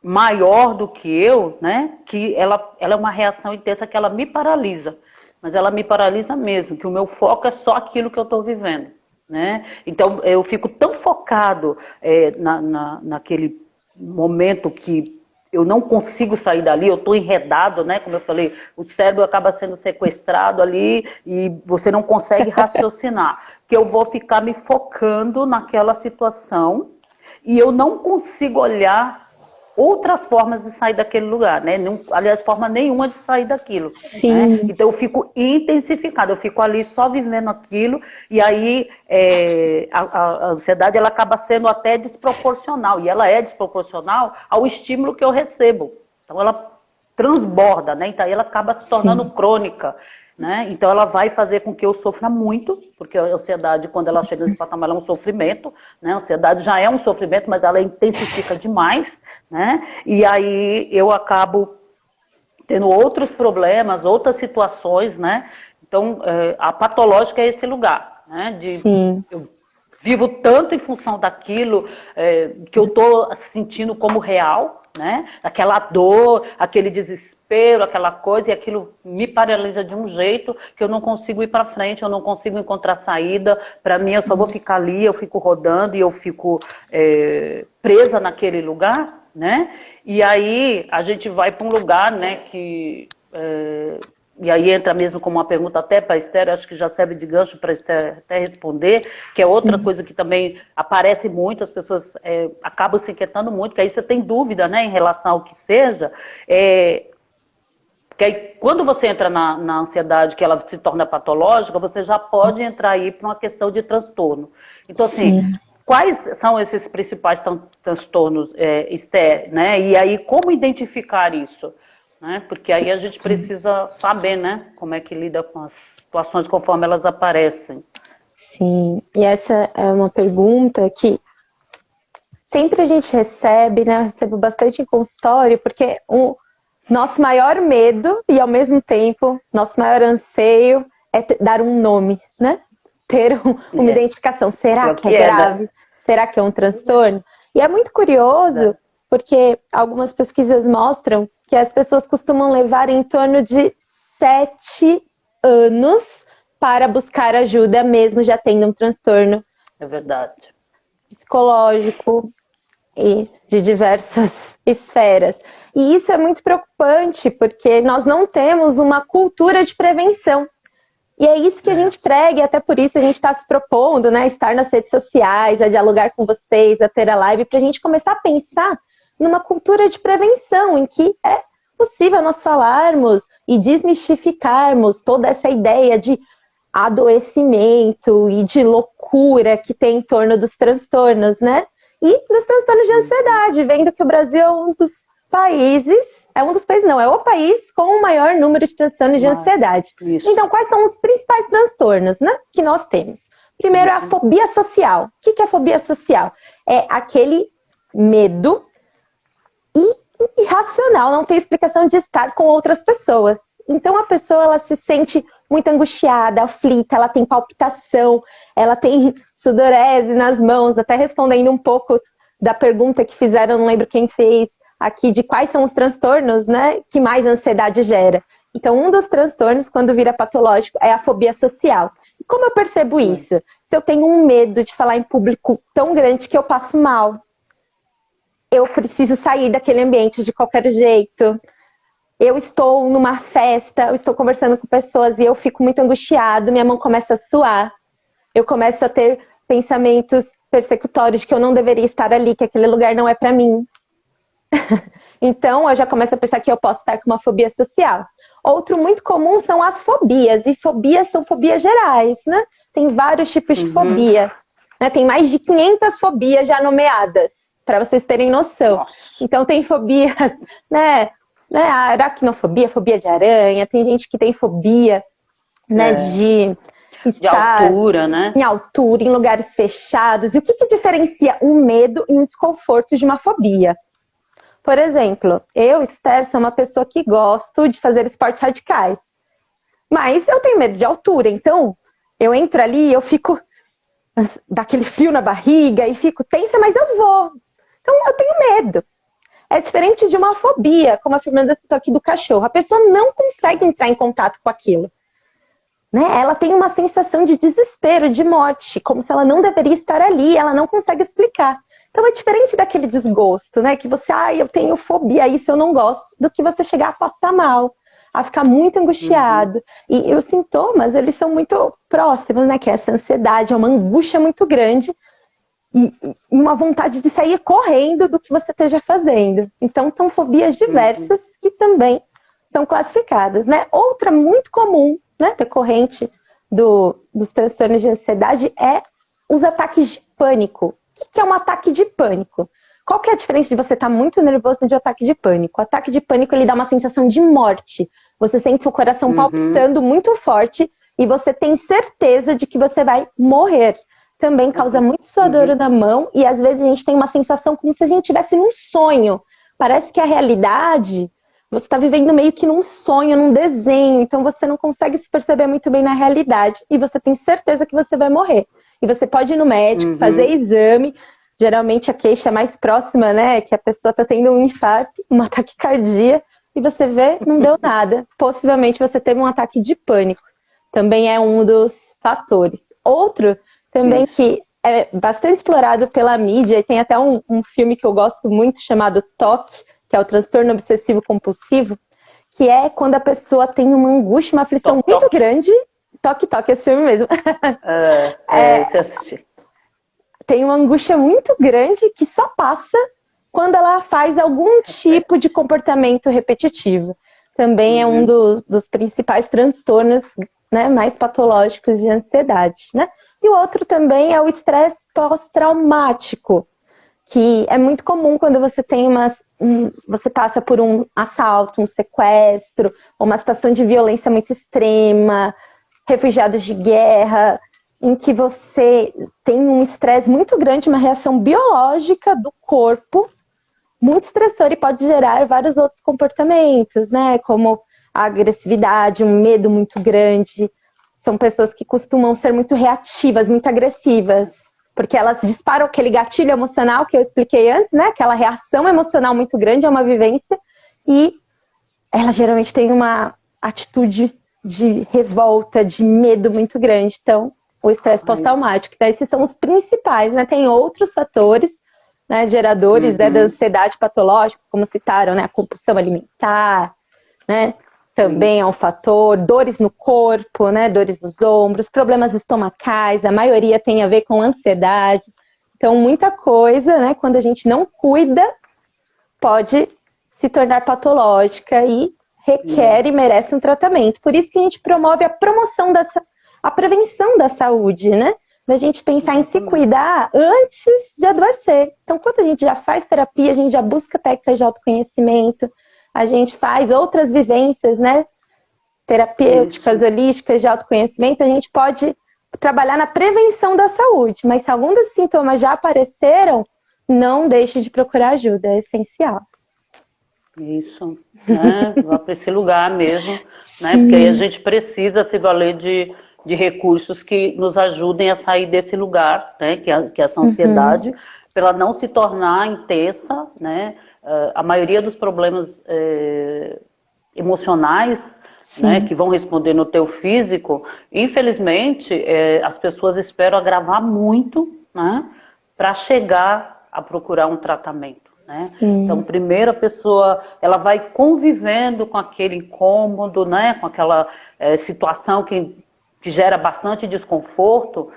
maior do que eu, né? Que ela é uma reação intensa que ela me paralisa. Mas ela me paralisa mesmo, que o meu foco é só aquilo que eu estou vivendo. Né? Então eu fico tão focado naquele momento que eu não consigo sair dali, eu estou enredado, né? Como eu falei, o cérebro acaba sendo sequestrado ali e você não consegue raciocinar. Que eu vou ficar me focando naquela situação e eu não consigo olhar outras formas de sair daquele lugar, né? Não, aliás, forma nenhuma de sair daquilo. Sim. Né? Então eu fico intensificada, eu fico ali só vivendo aquilo e aí a ansiedade ela acaba sendo até desproporcional e ela é desproporcional ao estímulo que eu recebo. Então ela transborda, né? Então ela acaba se tornando crônica. Né? Então ela vai fazer com que eu sofra muito, porque a ansiedade, quando ela chega nesse patamar, ela é um sofrimento, né? A ansiedade já é um sofrimento, mas ela intensifica demais, né? E aí eu acabo tendo outros problemas, outras situações, né? Então a patológica é esse lugar, né? Eu vivo tanto em função daquilo que eu estou sentindo como real, né? Aquela dor, aquele desespero, aquela coisa, e aquilo me paralisa de um jeito que eu não consigo ir para frente, eu não consigo encontrar saída. Para mim, eu só vou ficar ali, eu fico rodando e eu fico presa naquele lugar, né? E aí a gente vai para um lugar, né, que... E aí entra mesmo como uma pergunta até para a Esther, acho que já serve de gancho para a Esther até responder, que é outra coisa que também aparece muito, as pessoas acabam se inquietando muito, que aí você tem dúvida, né, em relação ao que seja, porque aí quando você entra na ansiedade, que ela se torna patológica, você já pode entrar aí para uma questão de transtorno. Então, assim, quais são esses principais transtornos, Esther, né, e aí como identificar isso? Né? Porque aí a gente precisa saber, né, como é que lida com as situações conforme elas aparecem. Sim, e essa é uma pergunta que sempre a gente recebe, né, eu recebo bastante em consultório, porque o nosso maior medo e ao mesmo tempo nosso maior anseio é dar um nome, né? Ter uma identificação. Será que é grave? Será que é um transtorno? E é muito curioso, porque algumas pesquisas mostram que as pessoas costumam levar em torno de 7 anos para buscar ajuda, mesmo já tendo um transtorno. É verdade. Psicológico e de diversas esferas. E isso é muito preocupante, porque nós não temos uma cultura de prevenção. E é isso que a gente prega, e até por isso a gente está se propondo, né, estar nas redes sociais, a dialogar com vocês, a ter a live, para a gente começar a pensar numa cultura de prevenção, em que é possível nós falarmos e desmistificarmos toda essa ideia de adoecimento e de loucura que tem em torno dos transtornos, né? E dos transtornos de ansiedade, vendo que o Brasil é um dos países, é o país com o maior número de transtornos de ansiedade. Isso. Então, quais são os principais transtornos, né, que nós temos? Primeiro é a fobia social. O que é a fobia social? É aquele medo irracional, não tem explicação de estar com outras pessoas. Então a pessoa ela se sente muito angustiada, aflita, ela tem palpitação, ela tem sudorese nas mãos, até respondendo um pouco da pergunta que fizeram, não lembro quem fez aqui, de quais são os transtornos, né, que mais ansiedade gera. Então, um dos transtornos, quando vira patológico, é a fobia social. E como eu percebo isso? Se eu tenho um medo de falar em público tão grande que eu passo mal, eu preciso sair daquele ambiente de qualquer jeito. Eu estou numa festa, eu estou conversando com pessoas e eu fico muito angustiado, minha mão começa a suar. Eu começo a ter pensamentos persecutórios de que eu não deveria estar ali, que aquele lugar não é para mim. Então, eu já começo a pensar que eu posso estar com uma fobia social. Outro muito comum são as fobias, e fobias são fobias gerais, né? Tem vários tipos de fobia. Né? Tem mais de 500 fobias já nomeadas, para vocês terem noção. Então, tem fobias, né? A aracnofobia, fobia de aranha, tem gente que tem fobia, né, de estar altura, né? Em altura, em lugares fechados. E o que diferencia um medo e um desconforto de uma fobia? Por exemplo, eu, Esther, sou uma pessoa que gosto de fazer esportes radicais. Mas eu tenho medo de altura, então eu entro ali e eu fico daquele frio na barriga e fico tensa, mas eu vou. Então eu tenho medo. É diferente de uma fobia, como a Fernanda citou aqui do cachorro. A pessoa não consegue entrar em contato com aquilo. Né? Ela tem uma sensação de desespero, de morte, como se ela não deveria estar ali, ela não consegue explicar. Então é diferente daquele desgosto, né? Que você, eu tenho fobia, isso eu não gosto, do que você chegar a passar mal, a ficar muito angustiado. E os sintomas, eles são muito próximos, né? Que é essa ansiedade, é uma angústia muito grande e uma vontade de sair correndo do que você esteja fazendo. Então são fobias diversas que também são classificadas, né? Outra muito comum, né, decorrente dos transtornos de ansiedade é os ataques de pânico. O que é um ataque de pânico? Qual que é a diferença de você estar muito nervoso de um ataque de pânico? O ataque de pânico, ele dá uma sensação de morte. Você sente seu coração palpitando muito forte e você tem certeza de que você vai morrer. Também causa muito suador na mão e às vezes a gente tem uma sensação como se a gente estivesse num sonho. Parece que a realidade, você está vivendo meio que num sonho, num desenho, então você não consegue se perceber muito bem na realidade e você tem certeza que você vai morrer. E você pode ir no médico, fazer exame, geralmente a queixa mais próxima, né, que a pessoa está tendo um infarto, um ataque cardíaco, e você vê, não deu nada. Possivelmente você teve um ataque de pânico. Também é um dos fatores. Outro também que é bastante explorado pela mídia, e tem até um filme que eu gosto muito chamado TOC, que é o transtorno obsessivo compulsivo, que é quando a pessoa tem uma angústia, uma aflição muito grande. Toque, esse filme mesmo. Você assistiu. Tem uma angústia muito grande que só passa quando ela faz algum tipo de comportamento repetitivo. Também é um dos principais transtornos, né, mais patológicos de ansiedade, né? E o outro também é o estresse pós-traumático, que é muito comum quando você tem você passa por um assalto, um sequestro, uma situação de violência muito extrema, refugiados de guerra, em que você tem um estresse muito grande, uma reação biológica do corpo, muito estressor e pode gerar vários outros comportamentos, né? Como a agressividade, um medo muito grande. São pessoas que costumam ser muito reativas, muito agressivas, porque elas disparam aquele gatilho emocional que eu expliquei antes, né? Aquela reação emocional muito grande, é uma vivência, e ela geralmente tem uma atitude de revolta, de medo muito grande. Então, o estresse pós-traumático. Então, esses são os principais, né? Tem outros fatores, né, geradores, né, da ansiedade patológica, como citaram, né? A compulsão alimentar, né? Também é um fator, dores no corpo, né? Dores nos ombros, problemas estomacais, a maioria tem a ver com ansiedade. Então, muita coisa, né? Quando a gente não cuida, pode se tornar patológica e requer e merece um tratamento. Por isso que a gente promove a prevenção da saúde, né? Da gente pensar em se cuidar antes de adoecer. Então, quando a gente já faz terapia, a gente já busca técnicas de autoconhecimento, a gente faz outras vivências, né? Terapêuticas, holísticas, de autoconhecimento, a gente pode trabalhar na prevenção da saúde. Mas se algum dos sintomas já apareceram, não deixe de procurar ajuda, é essencial. Isso, né? Vá para esse lugar mesmo, né? Porque aí a gente precisa se valer de recursos que nos ajudem a sair desse lugar, né? Que é essa ansiedade, para ela não se tornar intensa, né? A maioria dos problemas emocionais né, que vão responder no teu físico, infelizmente, as pessoas esperam agravar muito, né, para chegar a procurar um tratamento. Né? Então, primeiro a pessoa ela vai convivendo com aquele incômodo, né, com aquela situação que gera bastante desconforto,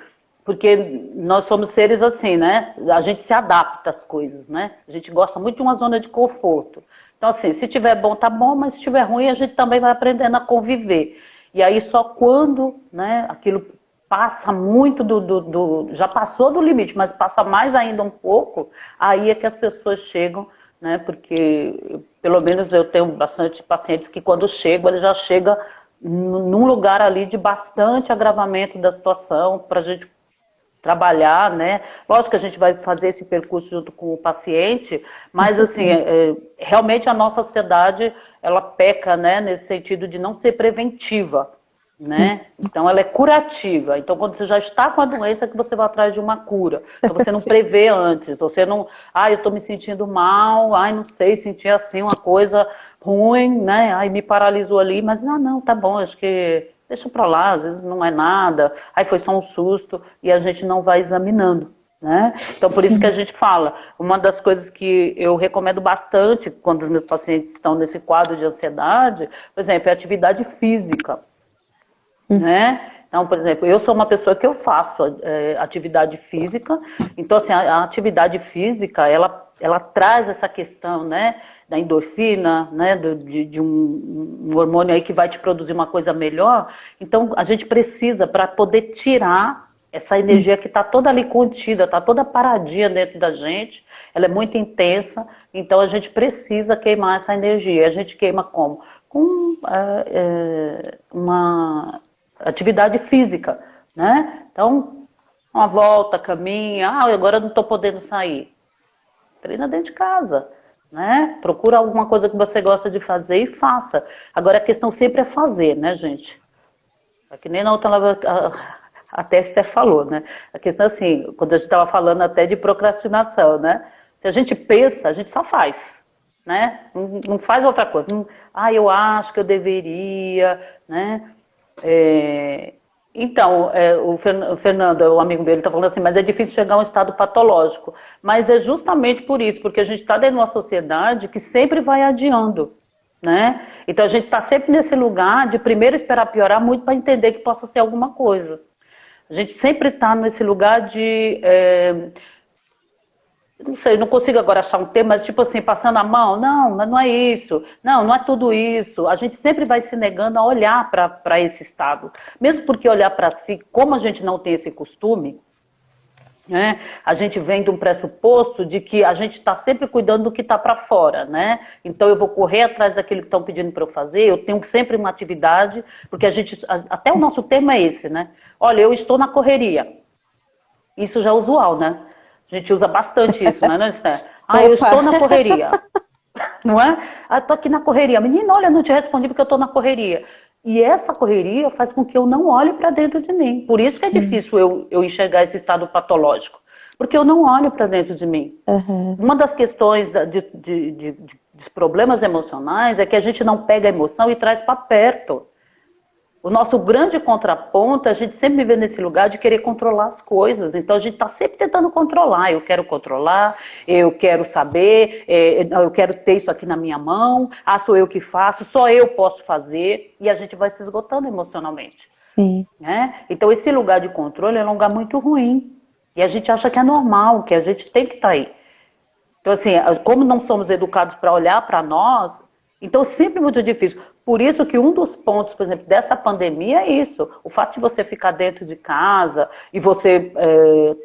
porque nós somos seres assim, né? A gente se adapta às coisas, né? A gente gosta muito de uma zona de conforto. Então, assim, se tiver bom, tá bom, mas se tiver ruim, a gente também vai aprendendo a conviver. E aí, só quando, né, aquilo passa muito já passou do limite, mas passa mais ainda um pouco, aí é que as pessoas chegam, né? Porque, pelo menos eu tenho bastante pacientes que quando chegam, eles já chegam num lugar ali de bastante agravamento da situação, para a gente trabalhar, né? Lógico que a gente vai fazer esse percurso junto com o paciente, mas assim, realmente a nossa sociedade, ela peca, né, nesse sentido de não ser preventiva, né? Então ela é curativa. Então quando você já está com a doença é que você vai atrás de uma cura. Então você não prevê antes, você não, eu estou me sentindo mal, não sei, senti assim uma coisa ruim, né? Me paralisou ali, mas não, tá bom, acho que deixa pra lá, às vezes não é nada, aí foi só um susto, e a gente não vai examinando, né? Então, por isso que a gente fala, uma das coisas que eu recomendo bastante quando os meus pacientes estão nesse quadro de ansiedade, por exemplo, é atividade física, né? Então, por exemplo, eu sou uma pessoa que eu faço atividade física, então, assim, a atividade física, ela traz essa questão, né, da endorfina, né, de um hormônio aí que vai te produzir uma coisa melhor. Então, a gente precisa, para poder tirar essa energia que está toda ali contida, está toda paradinha dentro da gente, ela é muito intensa, então a gente precisa queimar essa energia. A gente queima como? Com uma atividade física, né? Então, uma volta, caminha, agora eu não estou podendo sair. Treina dentro de casa. Né? Procura alguma coisa que você gosta de fazer e faça. Agora a questão sempre é fazer, né, gente? É que nem na outra até Esther falou, né? A questão é assim, quando a gente estava falando até de procrastinação, né? Se a gente pensa, a gente só faz, né? Não faz outra coisa. Eu acho que eu deveria, né? Então, o Fernando, o amigo dele, está falando assim, mas é difícil chegar a um estado patológico. Mas é justamente por isso, porque a gente está dentro de uma sociedade que sempre vai adiando, né? Então a gente está sempre nesse lugar de primeiro esperar piorar muito para entender que possa ser alguma coisa. A gente sempre está nesse lugar de... não sei, não consigo agora achar um termo, mas tipo assim, passando a mão, não é isso, não é tudo isso. A gente sempre vai se negando a olhar para esse estado. Mesmo porque olhar para si, como a gente não tem esse costume, né, a gente vem de um pressuposto de que a gente está sempre cuidando do que está para fora, né? Então eu vou correr atrás daquilo que estão pedindo para eu fazer, eu tenho sempre uma atividade, porque até o nosso termo é esse, né? Olha, eu estou na correria. Isso já é usual, né? A gente usa bastante isso, né, Esther? Eu estou na correria. Não é? Estou aqui na correria. Menina, olha, não te respondi porque eu estou na correria. E essa correria faz com que eu não olhe para dentro de mim. Por isso que é difícil eu enxergar esse estado patológico. Porque eu não olho para dentro de mim. Uma das questões de problemas emocionais é que a gente não pega a emoção e traz para perto. O nosso grande contraponto, a gente sempre vive nesse lugar de querer controlar as coisas. Então a gente está sempre tentando controlar. Eu quero controlar, eu quero saber, eu quero ter isso aqui na minha mão. Sou eu que faço, só eu posso fazer. E a gente vai se esgotando emocionalmente. Sim. Né? Então esse lugar de controle é um lugar muito ruim. E a gente acha que é normal, que a gente tem que estar aí. Então assim, como não somos educados para olhar para nós, então é sempre muito difícil. Por isso que um dos pontos, por exemplo, dessa pandemia é isso. O fato de você ficar dentro de casa e você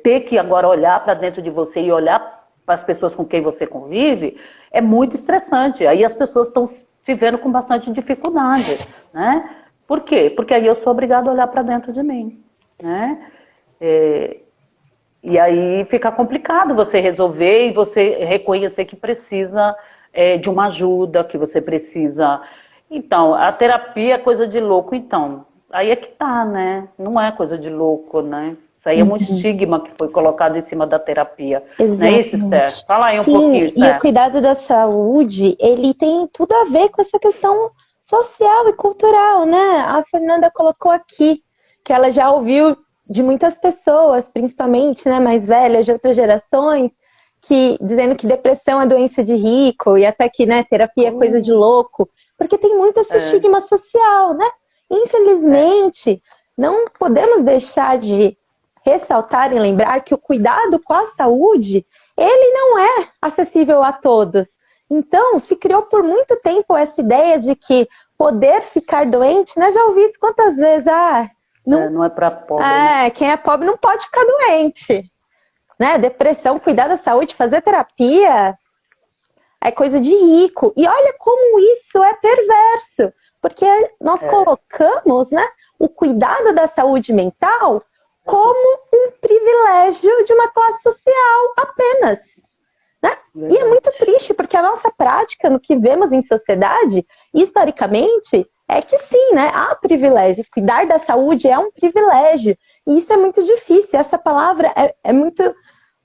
ter que agora olhar para dentro de você e olhar para as pessoas com quem você convive, é muito estressante. Aí as pessoas estão se vendo com bastante dificuldade, né? Por quê? Porque aí eu sou obrigada a olhar para dentro de mim, né? E aí fica complicado você resolver e você reconhecer que precisa de uma ajuda, que você precisa... Então, a terapia é coisa de louco, então. Aí é que tá, né? Não é coisa de louco, né? Isso aí é um estigma que foi colocado em cima da terapia. Exatamente. Não é isso, Esther? Fala aí um Sim, pouquinho, Esther. E o cuidado da saúde, ele tem tudo a ver com essa questão social e cultural, né? A Fernanda colocou aqui que ela já ouviu de muitas pessoas, principalmente, né, mais velhas, de outras gerações, que dizendo que depressão é doença de rico e até que, né, terapia é coisa de louco, porque tem muito esse estigma social, né? Infelizmente, não podemos deixar de ressaltar e lembrar que o cuidado com a saúde, ele não é acessível a todos. Então, se criou por muito tempo essa ideia de que poder ficar doente, né? Já ouvi isso quantas vezes? Não é para pobre. Né? Quem é pobre não pode ficar doente. Né? Depressão, cuidar da saúde, fazer terapia é coisa de rico. E olha como isso é perverso. Porque nós colocamos, né, o cuidado da saúde mental como um privilégio de uma classe social apenas. Né? E é muito triste, porque a nossa prática, no que vemos em sociedade, historicamente, é que sim, né? Há privilégios. Cuidar da saúde é um privilégio. E isso é muito difícil. Essa palavra é muito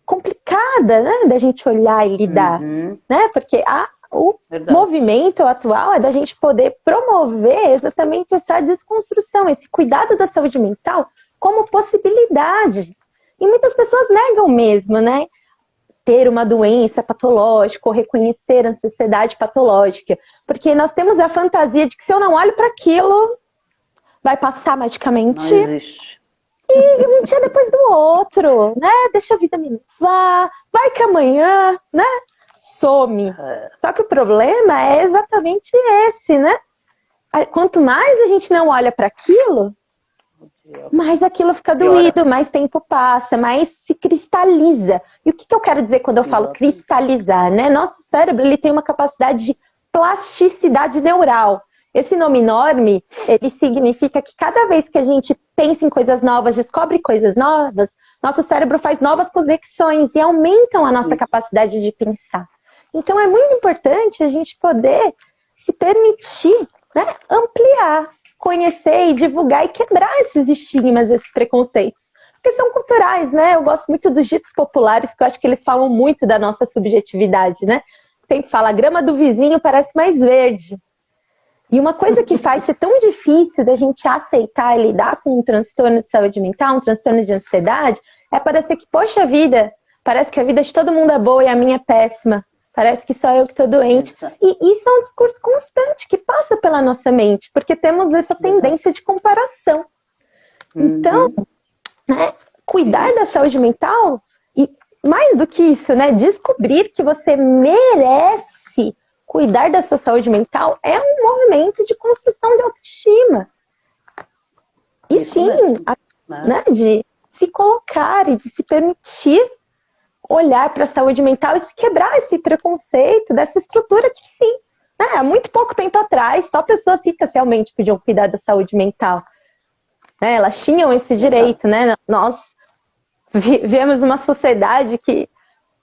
complicada, né? Da gente olhar e lidar. Né? Porque o movimento atual é da gente poder promover exatamente essa desconstrução, esse cuidado da saúde mental como possibilidade. E muitas pessoas negam mesmo, né? Ter uma doença patológica ou reconhecer a ansiedade patológica. Porque nós temos a fantasia de que se eu não olho para aquilo, vai passar magicamente. Não existe. E um dia depois do outro, né? Deixa a vida me levar, vai que amanhã, né? Some. Só que o problema é exatamente esse, né? Quanto mais a gente não olha para aquilo, mais aquilo fica doído, mais tempo passa, mais se cristaliza. E o que eu quero dizer quando eu falo cristalizar, né? Nosso cérebro, ele tem uma capacidade de plasticidade neural. Esse nome enorme, ele significa que cada vez que a gente pensa em coisas novas, descobre coisas novas, nosso cérebro faz novas conexões e aumentam a nossa capacidade de pensar. Então é muito importante a gente poder se permitir, né, ampliar, conhecer e divulgar e quebrar esses estigmas, esses preconceitos. Porque são culturais, né? Eu gosto muito dos ditos populares, que eu acho que eles falam muito da nossa subjetividade, né? Sempre fala, a grama do vizinho parece mais verde. E uma coisa que faz ser tão difícil da gente aceitar e lidar com um transtorno de saúde mental, um transtorno de ansiedade, é parecer que, poxa vida, parece que a vida de todo mundo é boa e a minha é péssima. Parece que só eu que estou doente. E isso é um discurso constante que passa pela nossa mente, porque temos essa tendência de comparação. Então, né, cuidar da saúde mental, e mais do que isso, né, descobrir que você merece cuidar da sua saúde mental é um movimento de construção de autoestima. E sim, né, de se colocar e de se permitir olhar para a saúde mental e se quebrar esse preconceito dessa estrutura que sim, né, há muito pouco tempo atrás, só pessoas ricas realmente podiam cuidar da saúde mental. Né, elas tinham esse direito, né? Nós vivemos uma sociedade que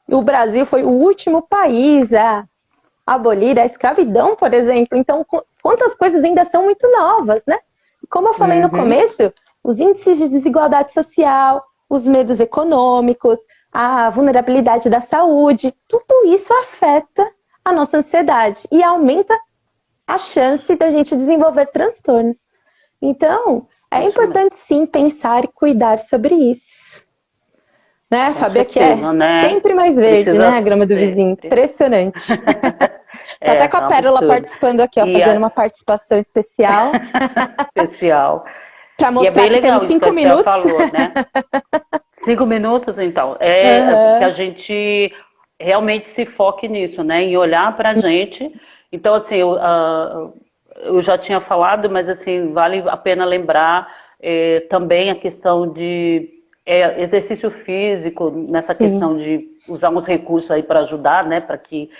o Brasil foi o último país a abolir a escravidão, por exemplo. Então, quantas coisas ainda são muito novas, né? Como eu falei no começo, os índices de desigualdade social, os medos econômicos, a vulnerabilidade da saúde, tudo isso afeta a nossa ansiedade e aumenta a chance da gente desenvolver transtornos. Então, é importante sim pensar e cuidar sobre isso. Né, Fábio? Aqui né? Sempre mais verde, né? A grama do vizinho. Impressionante. Tá até com a Pérola participando aqui, ó, fazendo uma participação especial. Especial. Pra mostrar que temos 5 minutos. Falou, né? 5 minutos, então. Que a gente realmente se foque nisso, né? Em olhar pra gente. Então, assim, eu já tinha falado, mas assim, vale a pena lembrar também a questão de exercício físico, nessa questão de usar uns recursos aí para ajudar, né? Para que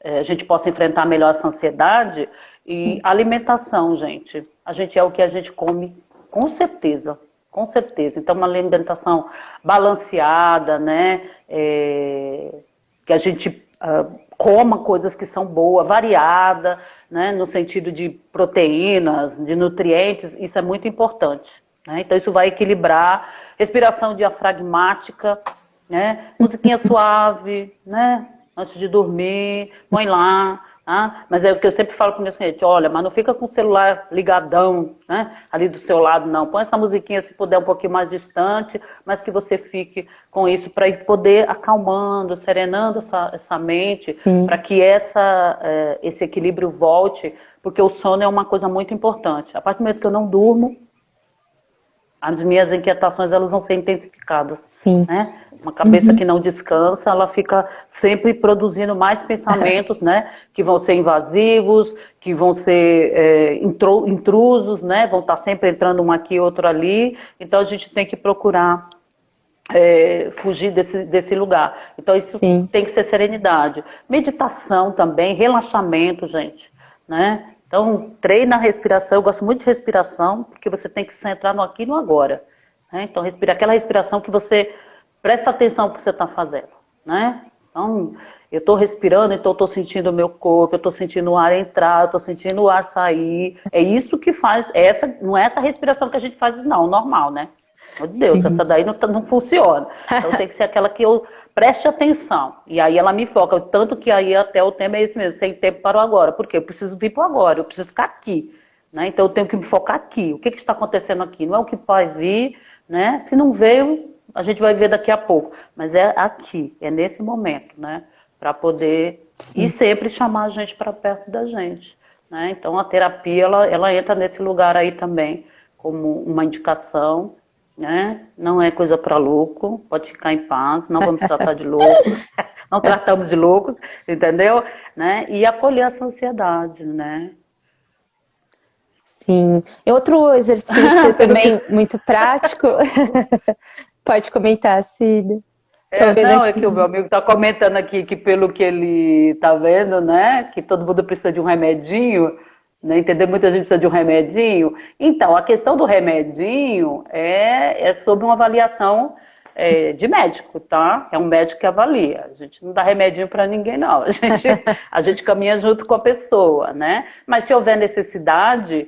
a gente possa enfrentar melhor essa ansiedade. E alimentação, gente. A gente é o que a gente come, com certeza. Com certeza. Então, uma alimentação balanceada, né? Que a gente coma coisas que são boas, variada, né? No sentido de proteínas, de nutrientes. Isso é muito importante. Né? Então, isso vai equilibrar. Respiração diafragmática, né? Musiquinha suave, né? Antes de dormir, põe lá Ah, mas é o que eu sempre falo para meus clientes, olha, mas não fica com o celular ligadão, né, ali do seu lado, não. Põe essa musiquinha, se puder, um pouquinho mais distante, mas que você fique com isso para poder acalmando, serenando essa mente, para que esse equilíbrio volte, porque o sono é uma coisa muito importante. A partir do momento que eu não durmo, as minhas inquietações elas vão ser intensificadas. Sim. Né? Uma cabeça que não descansa, ela fica sempre produzindo mais pensamentos, né? Que vão ser invasivos, que vão ser intrusos, né? Vão estar sempre entrando um aqui, outro ali. Então a gente tem que procurar fugir desse lugar. Então isso tem que ser serenidade. Meditação também, relaxamento, gente, né? Então, treina a respiração, eu gosto muito de respiração, porque você tem que se centrar no aqui e no agora. Né? Então, aquela respiração que você presta atenção no que você está fazendo. Né? Então, eu estou respirando, então eu estou sentindo o meu corpo, eu estou sentindo o ar entrar, eu estou sentindo o ar sair. É isso que faz, não é essa respiração que a gente faz, não, normal, né? Meu Deus, essa daí não funciona. Então, tem que ser aquela que eu preste atenção. E aí ela me foca. Tanto que aí até o tema é esse mesmo, sem tempo para o agora. Por quê? Eu preciso vir para o agora, eu preciso ficar aqui. Né? Então eu tenho que me focar aqui. O que está acontecendo aqui? Não é o que vai vir, né? Se não veio, a gente vai ver daqui a pouco. Mas é aqui, é nesse momento, né? Para poder e sempre chamar a gente para perto da gente. Né? Então a terapia, ela entra nesse lugar aí também, como uma indicação. Né? Não é coisa para louco, pode ficar em paz, não vamos tratar de loucos, não tratamos de loucos, entendeu? Né? E acolher a sociedade, né? Sim. E outro exercício também muito prático, pode comentar, Cida. É que o meu amigo está comentando aqui que pelo que ele está vendo, né, que todo mundo precisa de um remedinho, né, entender? Muita gente precisa de um remedinho. Então, a questão do remedinho é sobre uma avaliação de médico, tá? É um médico que avalia. A gente não dá remedinho para ninguém, não. A gente caminha junto com a pessoa, né? Mas se houver necessidade,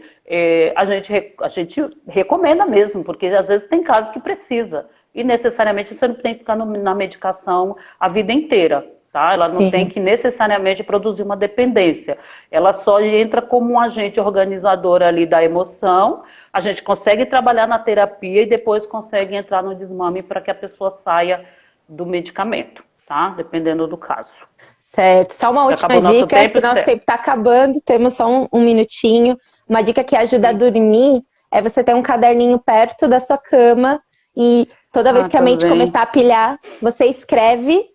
a gente recomenda mesmo, porque às vezes tem casos que precisa. E necessariamente você não tem que ficar na medicação a vida inteira. Tá? Ela não tem que necessariamente produzir uma dependência. Ela só entra como um agente organizador ali da emoção. A gente consegue trabalhar na terapia e depois consegue entrar no desmame para que a pessoa saia do medicamento, tá? Dependendo do caso. Certo. Só uma última dica, porque o nosso tempo está acabando, temos só um minutinho. Uma dica que ajuda a dormir é você ter um caderninho perto da sua cama e toda vez que a mente começar a pilhar, você escreve,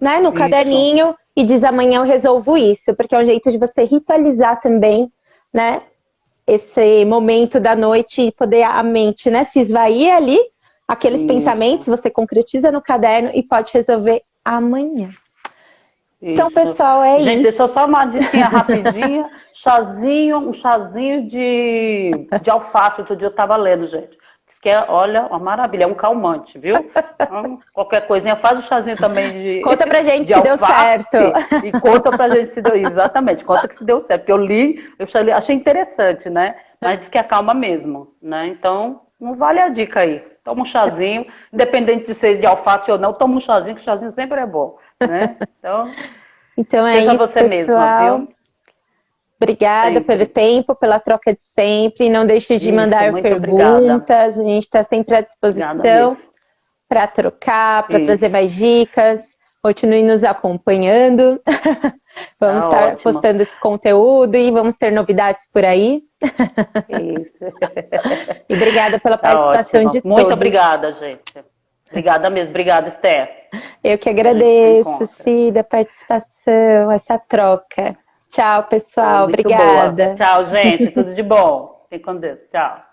né, no caderninho e diz amanhã eu resolvo isso, porque é um jeito de você ritualizar também, né, esse momento da noite e poder a mente, né, se esvair ali, aqueles pensamentos, você concretiza no caderno e pode resolver amanhã. Então, pessoal, é isso. Gente, deixa eu só uma diquinha rapidinha, um chazinho de alface, outro dia eu tava lendo, gente. Que é, olha, uma maravilha, é um calmante, viu? Então, qualquer coisinha, faz o chazinho também de conta pra gente se deu certo. E conta pra gente se deu, exatamente, conta que se deu certo, porque eu li, achei interessante, né? Mas diz que acalma mesmo, né? Então, não vale a dica aí. Toma um chazinho, independente de ser de alface ou não, toma um chazinho, que o chazinho sempre é bom, né? Então é isso, você pessoal. Mesma, viu? Obrigada pelo tempo, pela troca de sempre. Não deixe de mandar perguntas. Obrigada. A gente está sempre à disposição para trocar, para trazer mais dicas. Continue nos acompanhando. Vamos estar postando esse conteúdo e vamos ter novidades por aí. Isso. E obrigada pela participação de todos. Muito obrigada, gente. Obrigada mesmo. Obrigada, Esther. Eu que agradeço, Cida, a participação, essa troca. Tchau, pessoal. Obrigada. Boa. Tchau, gente. Tudo de bom. Fique com Deus. Tchau.